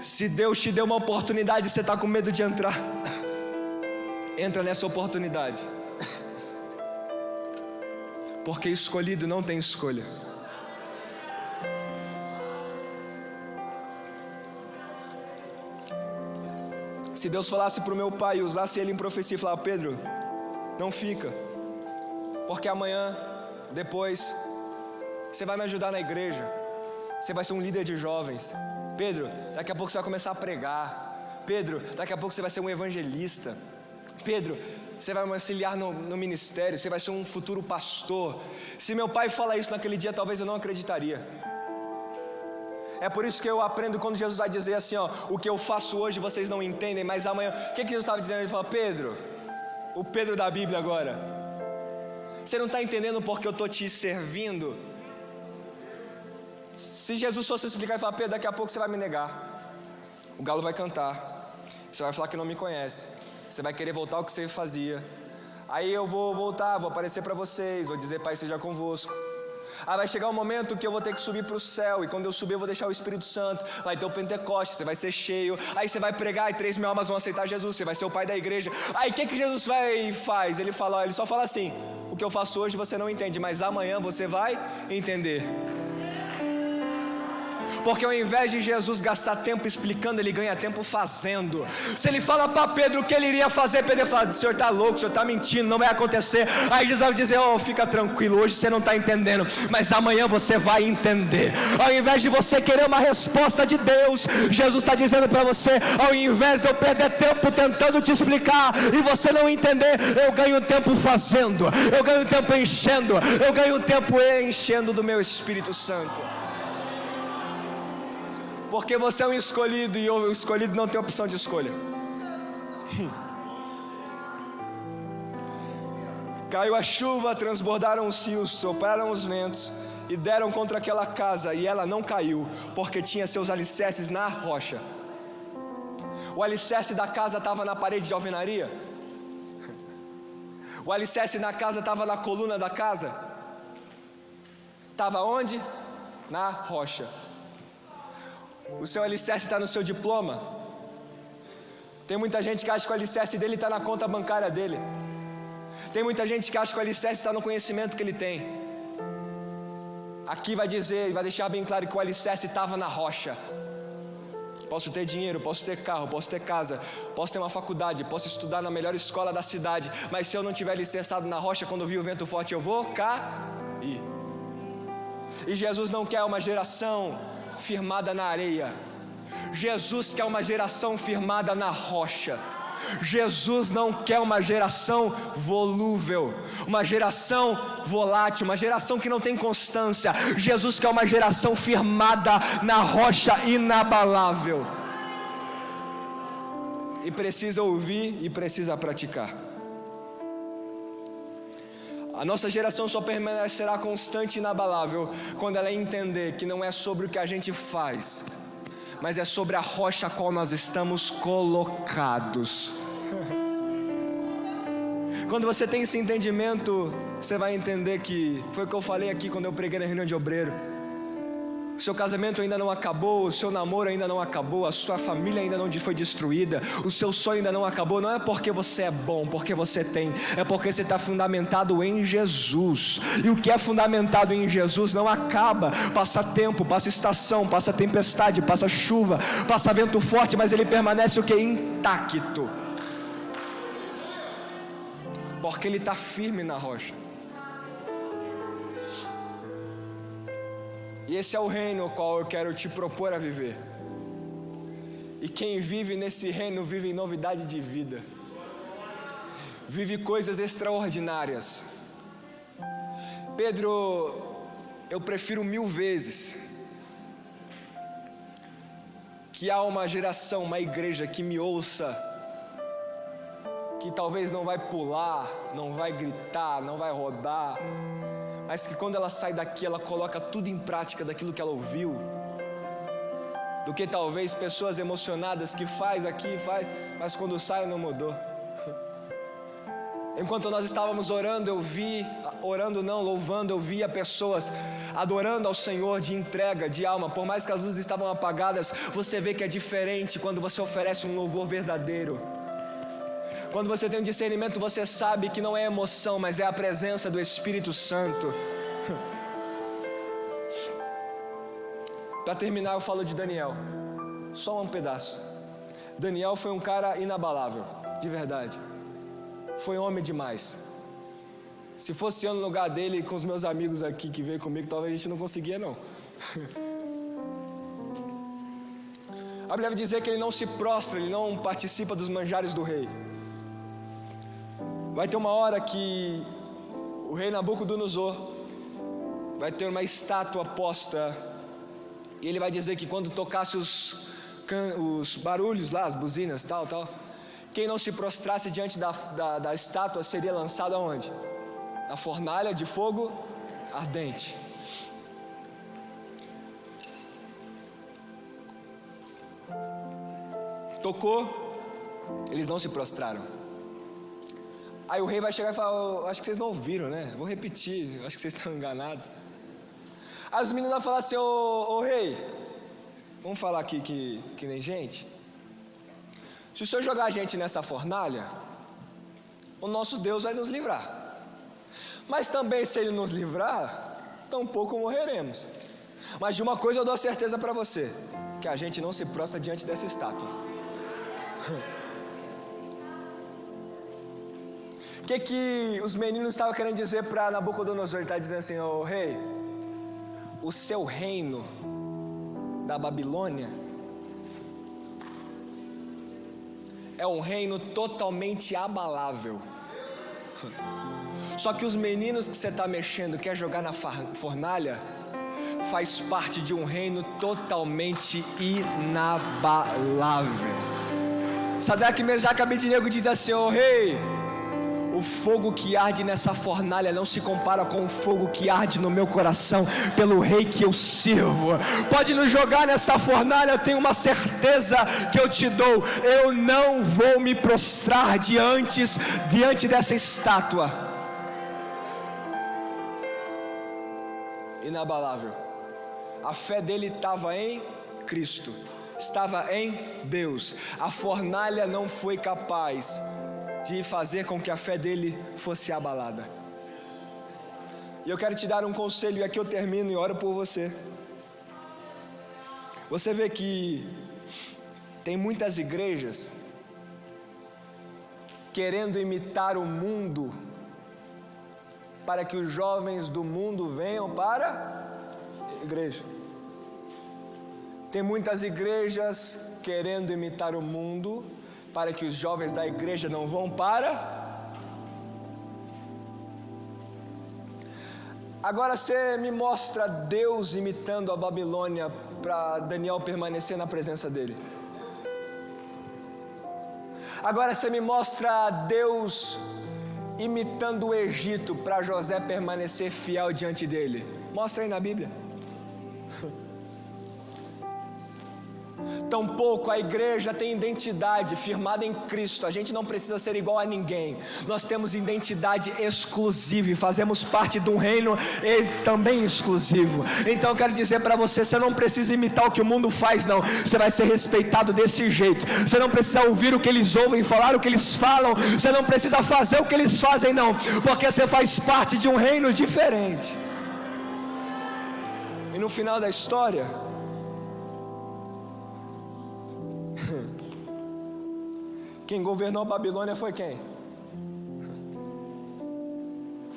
Se Deus te deu uma oportunidade e você está com medo de entrar, entra nessa oportunidade. Porque escolhido não tem escolha. Se Deus falasse para o meu pai, usasse ele em profecia e falar, Pedro, não fica, porque amanhã, depois, você vai me ajudar na igreja, você vai ser um líder de jovens. Pedro, daqui a pouco você vai começar a pregar. Pedro, daqui a pouco você vai ser um evangelista. Pedro, você vai me auxiliar no ministério, você vai ser um futuro pastor. Se meu pai fala isso naquele dia, talvez eu não acreditaria. É por isso que eu aprendo quando Jesus vai dizer assim, ó, o que eu faço hoje vocês não entendem, mas amanhã, o que Jesus estava dizendo? Ele fala, Pedro, o Pedro da Bíblia agora, você não está entendendo porque eu estou te servindo? Se Jesus fosse explicar e falar, Pedro, daqui a pouco você vai me negar, o galo vai cantar, você vai falar que não me conhece, você vai querer voltar ao que você fazia. Aí eu vou voltar, vou aparecer para vocês, vou dizer, Pai seja convosco. Aí vai chegar um momento que eu vou ter que subir para o céu, e quando eu subir eu vou deixar o Espírito Santo, vai ter o Pentecoste, você vai ser cheio, aí você vai pregar e 3.000 almas vão aceitar Jesus, você vai ser o pai da igreja. Aí o que Jesus faz? Ele só fala assim: o que eu faço hoje você não entende, mas amanhã você vai entender. Porque ao invés de Jesus gastar tempo explicando, ele ganha tempo fazendo. Se ele fala para Pedro o que ele iria fazer, Pedro fala: o senhor está louco, o senhor está mentindo, não vai acontecer. Aí Jesus vai dizer: oh, fica tranquilo, hoje você não está entendendo, mas amanhã você vai entender. Ao invés de você querer uma resposta de Deus, Jesus está dizendo para você: ao invés de eu perder tempo tentando te explicar e você não entender, eu ganho tempo fazendo, eu ganho tempo enchendo, eu ganho tempo enchendo do meu Espírito Santo. Porque você é um escolhido, e o escolhido não tem opção de escolha. Caiu a chuva, transbordaram os rios, sopraram os ventos e deram contra aquela casa, e ela não caiu, porque tinha seus alicerces na rocha. O alicerce da casa estava na parede de alvenaria? O alicerce na casa estava na coluna da casa? Estava onde? Na rocha. O seu alicerce está no seu diploma? Tem muita gente que acha que o alicerce dele está na conta bancária dele. Tem muita gente que acha que o alicerce está no conhecimento que ele tem. Aqui vai dizer, vai deixar bem claro que o alicerce estava na rocha. Posso ter dinheiro, posso ter carro, posso ter casa, posso ter uma faculdade, posso estudar na melhor escola da cidade, mas se eu não tiver alicerçado na rocha, quando vir o vento forte eu vou cair. E Jesus não quer uma geração firmada na areia. Jesus quer uma geração firmada na rocha. Jesus não quer uma geração volúvel, uma geração volátil, uma geração que não tem constância. Jesus quer uma geração firmada na rocha inabalável. E precisa ouvir e precisa praticar. A nossa geração só permanecerá constante e inabalável quando ela entender que não é sobre o que a gente faz, mas é sobre a rocha a qual nós estamos colocados. Quando você tem esse entendimento, você vai entender que foi o que eu falei aqui quando eu preguei na reunião de obreiro. O seu casamento ainda não acabou, o seu namoro ainda não acabou, a sua família ainda não foi destruída, o seu sonho ainda não acabou. Não é porque você é bom, porque você tem, é porque você está fundamentado em Jesus. E o que é fundamentado em Jesus não acaba. Passa tempo, passa estação, passa tempestade, passa chuva, passa vento forte, mas ele permanece o que? Intacto. Porque ele está firme na rocha. E esse é o reino ao qual eu quero te propor a viver. E quem vive nesse reino vive em novidade de vida, vive coisas extraordinárias. Pedro, eu prefiro 1000 vezes que há uma geração, uma igreja que me ouça, que talvez não vai pular, não vai gritar, não vai rodar, mas que quando ela sai daqui, ela coloca tudo em prática daquilo que ela ouviu, do que talvez pessoas emocionadas que faz aqui, mas quando sai não mudou. Enquanto nós estávamos orando, louvando, eu via pessoas adorando ao Senhor de entrega, de alma. Por mais que as luzes estavam apagadas, você vê que é diferente quando você oferece um louvor verdadeiro. Quando você tem um discernimento, você sabe que não é emoção, mas é a presença do Espírito Santo. Para terminar, eu falo de Daniel, só um pedaço. Daniel foi um cara inabalável, de verdade. Foi homem demais. Se fosse eu no lugar dele, com os meus amigos aqui que veio comigo, talvez a gente não conseguia não. A Bíblia vai dizer que ele não se prostra, ele não participa dos manjares do rei. Vai ter uma hora que o rei Nabucodonosor vai ter uma estátua posta, e ele vai dizer que quando tocasse os barulhos lá, as buzinas, tal, quem não se prostrasse diante da estátua seria lançado aonde? Na fornalha de fogo ardente. Tocou, eles não se prostraram. Aí o rei vai chegar e falar: acho que vocês não ouviram, né? Vou repetir, acho que vocês estão enganados. Aí os meninos vão falar assim: ô rei, vamos falar aqui que nem gente. Se o senhor jogar a gente nessa fornalha, o nosso Deus vai nos livrar. Mas também, se ele nos livrar, tampouco morreremos. Mas de uma coisa eu dou certeza para você: que a gente não se prostra diante dessa estátua. O que os meninos estavam querendo dizer para Nabucodonosor? Ele está dizendo assim: ô rei, o seu reino da Babilônia é um reino totalmente abalável. Só que os meninos que você está mexendo, quer jogar na fornalha, faz parte de um reino totalmente inabalável. Sadraque, Mesaque e Abednego diz assim: ô rei, o fogo que arde nessa fornalha não se compara com o fogo que arde no meu coração pelo rei que eu sirvo. Pode nos jogar nessa fornalha, eu tenho uma certeza que eu te dou: eu não vou me prostrar diante dessa estátua. Inabalável. A fé dele estava em Cristo, estava em Deus. A fornalha não foi capaz de fazer com que a fé dele fosse abalada. E eu quero te dar um conselho, e aqui eu termino e oro por você. Você vê que tem muitas igrejas querendo imitar o mundo, para que os jovens do mundo venham para a igreja. Tem muitas igrejas querendo imitar o mundo, para que os jovens da igreja não vão para. Agora você me mostra Deus imitando a Babilônia para Daniel permanecer na presença dele. Agora você me mostra Deus imitando o Egito para José permanecer fiel diante dele. Mostra aí na Bíblia. Tampouco a igreja tem identidade firmada em Cristo. A gente não precisa ser igual a ninguém. Nós temos identidade exclusiva e fazemos parte de um reino também exclusivo. Então eu quero dizer para você: você não precisa imitar o que o mundo faz, não. Você vai ser respeitado desse jeito. Você não precisa ouvir o que eles ouvem, falar o que eles falam. Você não precisa fazer o que eles fazem, não, porque você faz parte de um reino diferente. E no final da história, quem governou a Babilônia foi quem?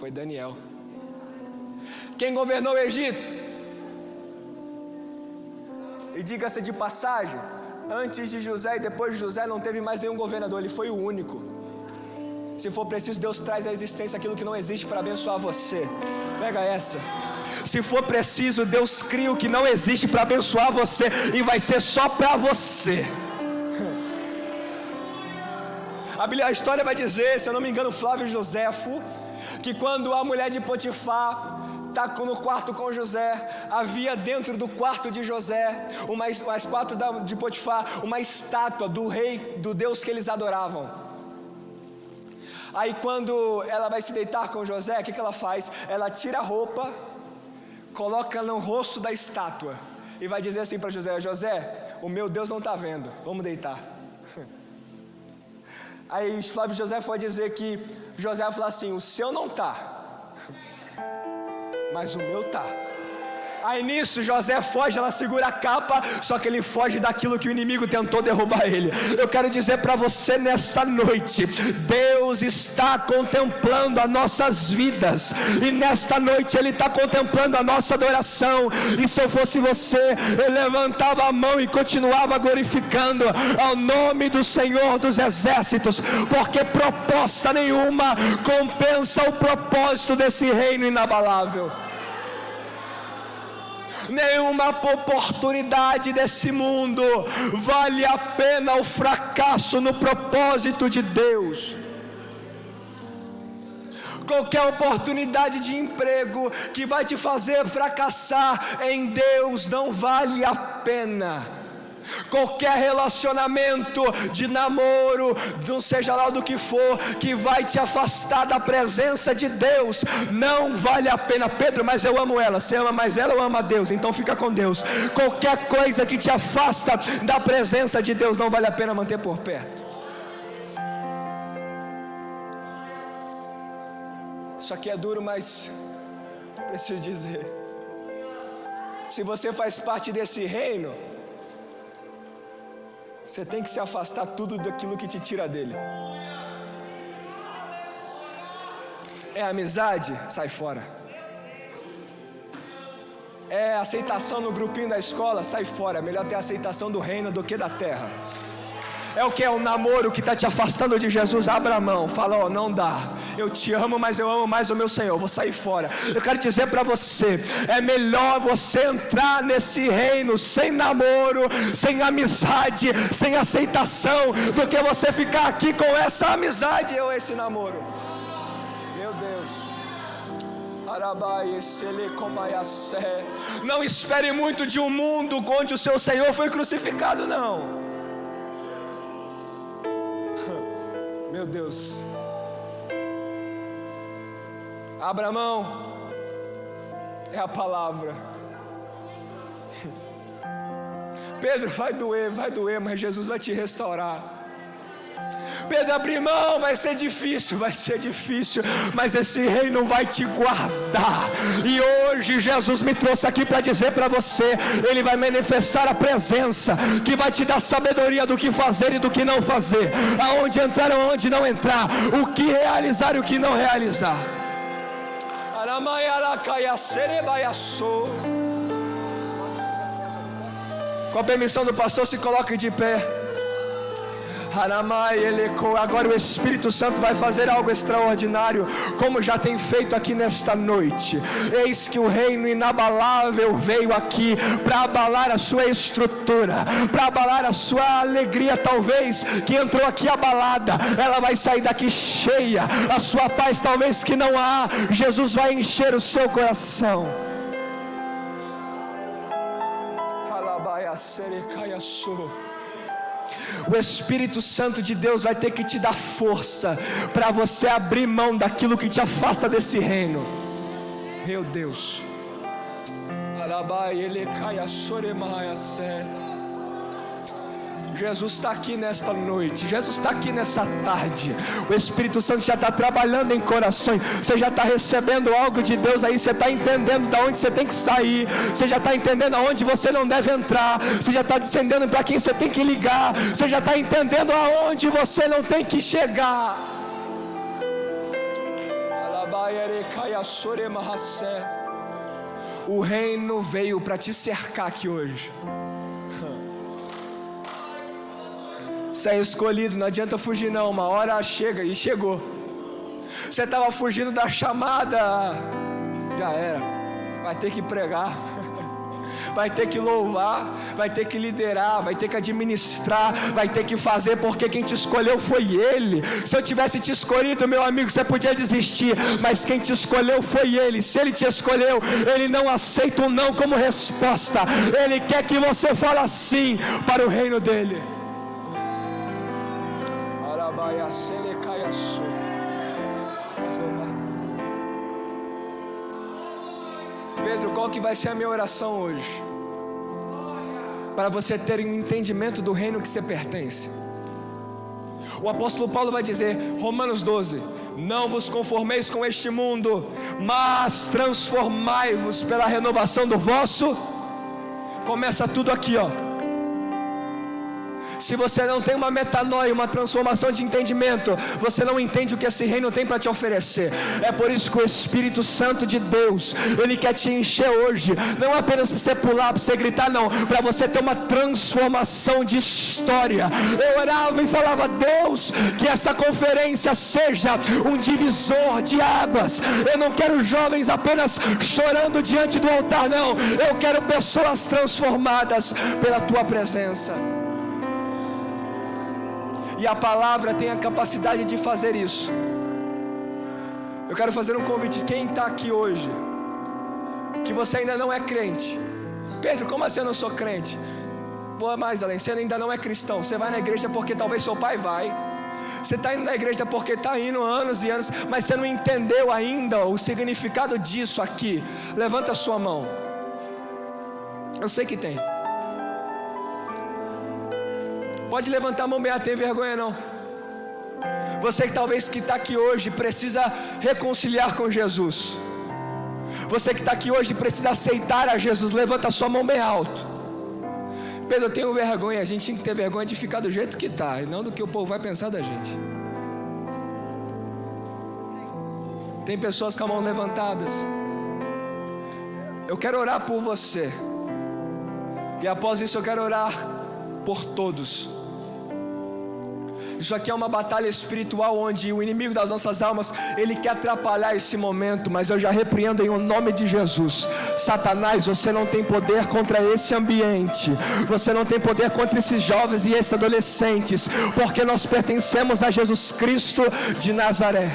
Foi Daniel. Quem governou o Egito? E diga-se de passagem, antes de José e depois de José não teve mais nenhum governador, ele foi o único. Se for preciso, Deus traz à existência aquilo que não existe para abençoar você. Pega essa. Se for preciso, Deus cria o que não existe para abençoar você, e vai ser só para você. A história vai dizer, se eu não me engano, Flávio Joséfo, que quando a mulher de Potifar está no quarto com José, havia dentro do quarto de José, as quatro de Potifar, uma estátua do rei, do Deus que eles adoravam. Aí quando ela vai se deitar com José, o que ela faz? Ela tira a roupa, coloca no rosto da estátua e vai dizer assim para José: José, o meu Deus não está vendo, vamos deitar. Aí Flávio José foi dizer que José falou assim: o seu não está, mas o meu está. Aí nisso José foge, ela segura a capa, só que ele foge daquilo que o inimigo tentou derrubar ele. Eu quero dizer para você nesta noite: Deus está contemplando as nossas vidas, e nesta noite Ele está contemplando a nossa adoração. E se eu fosse você, eu levantava a mão e continuava glorificando ao nome do Senhor dos Exércitos, porque proposta nenhuma compensa o propósito desse reino inabalável. Nenhuma oportunidade desse mundo vale a pena o fracasso no propósito de Deus. Qualquer oportunidade de emprego que vai te fazer fracassar em Deus não vale a pena. Qualquer relacionamento de namoro, não seja lá do que for, que vai te afastar da presença de Deus, não vale a pena. Pedro, mas eu amo ela. Você ama mais ela ou ama Deus? Então fica com Deus. Qualquer coisa que te afasta da presença de Deus, não vale a pena manter por perto. Isso aqui é duro, mas preciso dizer: se você faz parte desse reino, você tem que se afastar tudo daquilo que te tira dele. É amizade? Sai fora. É aceitação no grupinho da escola? Sai fora. É melhor ter aceitação do reino do que da terra. É o que? É um namoro que está te afastando de Jesus. Abra a mão, fala: ó, não dá, eu te amo, mas eu amo mais o meu Senhor, vou sair fora. Eu quero dizer para você, é melhor você entrar nesse reino sem namoro, sem amizade, sem aceitação, do que você ficar aqui com essa amizade ou esse namoro. Meu Deus. Não espere muito de um mundo onde o seu Senhor foi crucificado, não. Meu Deus. Abra a mão. É a palavra. Pedro, vai doer, mas Jesus vai te restaurar. Pedro, abrir mão vai ser difícil, mas esse reino vai te guardar. E hoje Jesus me trouxe aqui para dizer para você: Ele vai manifestar a presença, que vai te dar sabedoria do que fazer e do que não fazer, aonde entrar ou aonde não entrar, o que realizar e o que não realizar. Com a permissão do pastor, se coloque de pé. Agora o Espírito Santo vai fazer algo extraordinário, como já tem feito aqui nesta noite. Eis que o reino inabalável veio aqui para abalar a sua estrutura, para abalar a sua alegria. Talvez que entrou aqui abalada, ela vai sair daqui cheia. A sua paz talvez que não há, Jesus vai encher o seu coração. O Espírito Santo de Deus vai ter que te dar força para você abrir mão daquilo que te afasta desse reino. Meu Deus. Jesus está aqui nesta noite, Jesus está aqui nessa tarde. O Espírito Santo já está trabalhando em corações. Você já está recebendo algo de Deus aí. Você está entendendo de onde você tem que sair. Você já está entendendo aonde você não deve entrar. Você já está entendendo para quem você tem que ligar. Você já está entendendo aonde você não tem que chegar. O reino veio para te cercar aqui hoje. Você é escolhido, não adianta fugir não. Uma hora chega, e chegou. Você estava fugindo da chamada, já era. Vai ter que pregar, vai ter que louvar, vai ter que liderar, vai ter que administrar, vai ter que fazer, porque quem te escolheu foi Ele. Se eu tivesse te escolhido, meu amigo, você podia desistir, mas quem te escolheu foi Ele. Se Ele te escolheu, Ele não aceita um não como resposta. Ele quer que você fale sim para o reino dEle. Pedro, qual que vai ser a minha oração hoje? Para você ter um entendimento do reino que você pertence. O apóstolo Paulo vai dizer, Romanos 12: não vos conformeis com este mundo, mas transformai-vos pela renovação do vosso. Começa tudo aqui, ó. Se você não tem uma metanoia, uma transformação de entendimento, você não entende o que esse reino tem para te oferecer. É por isso que o Espírito Santo de Deus, Ele quer te encher hoje, não apenas para você pular, para você gritar, não, para você ter uma transformação de história. Eu orava e falava, Deus, que essa conferência seja um divisor de águas. Eu não quero jovens apenas chorando diante do altar, não. Eu quero pessoas transformadas pela Tua presença. E a palavra tem a capacidade de fazer isso. Eu quero fazer um convite. Quem está aqui hoje, que você ainda não é crente. Pedro, como assim eu não sou crente? Vou mais além, você ainda não é cristão, você vai na igreja porque talvez seu pai vai, você está indo na igreja porque está indo anos e anos, mas você não entendeu ainda o significado disso aqui. Levanta a sua mão. Eu sei que tem. Pode levantar a mão bem, tem vergonha não. Você que talvez que está aqui hoje precisa reconciliar com Jesus. Você que está aqui hoje precisa aceitar a Jesus. Levanta a sua mão bem alto. Pedro, eu tenho vergonha. A gente tem que ter vergonha de ficar do jeito que está, e não do que o povo vai pensar da gente. Tem pessoas com a mão levantadas. Eu quero orar por você, e após isso eu quero orar por todos. Isso aqui é uma batalha espiritual, onde o inimigo das nossas almas, ele quer atrapalhar esse momento, mas eu já repreendo em nome de Jesus. Satanás, você não tem poder contra esse ambiente, você não tem poder contra esses jovens e esses adolescentes, porque nós pertencemos a Jesus Cristo de Nazaré.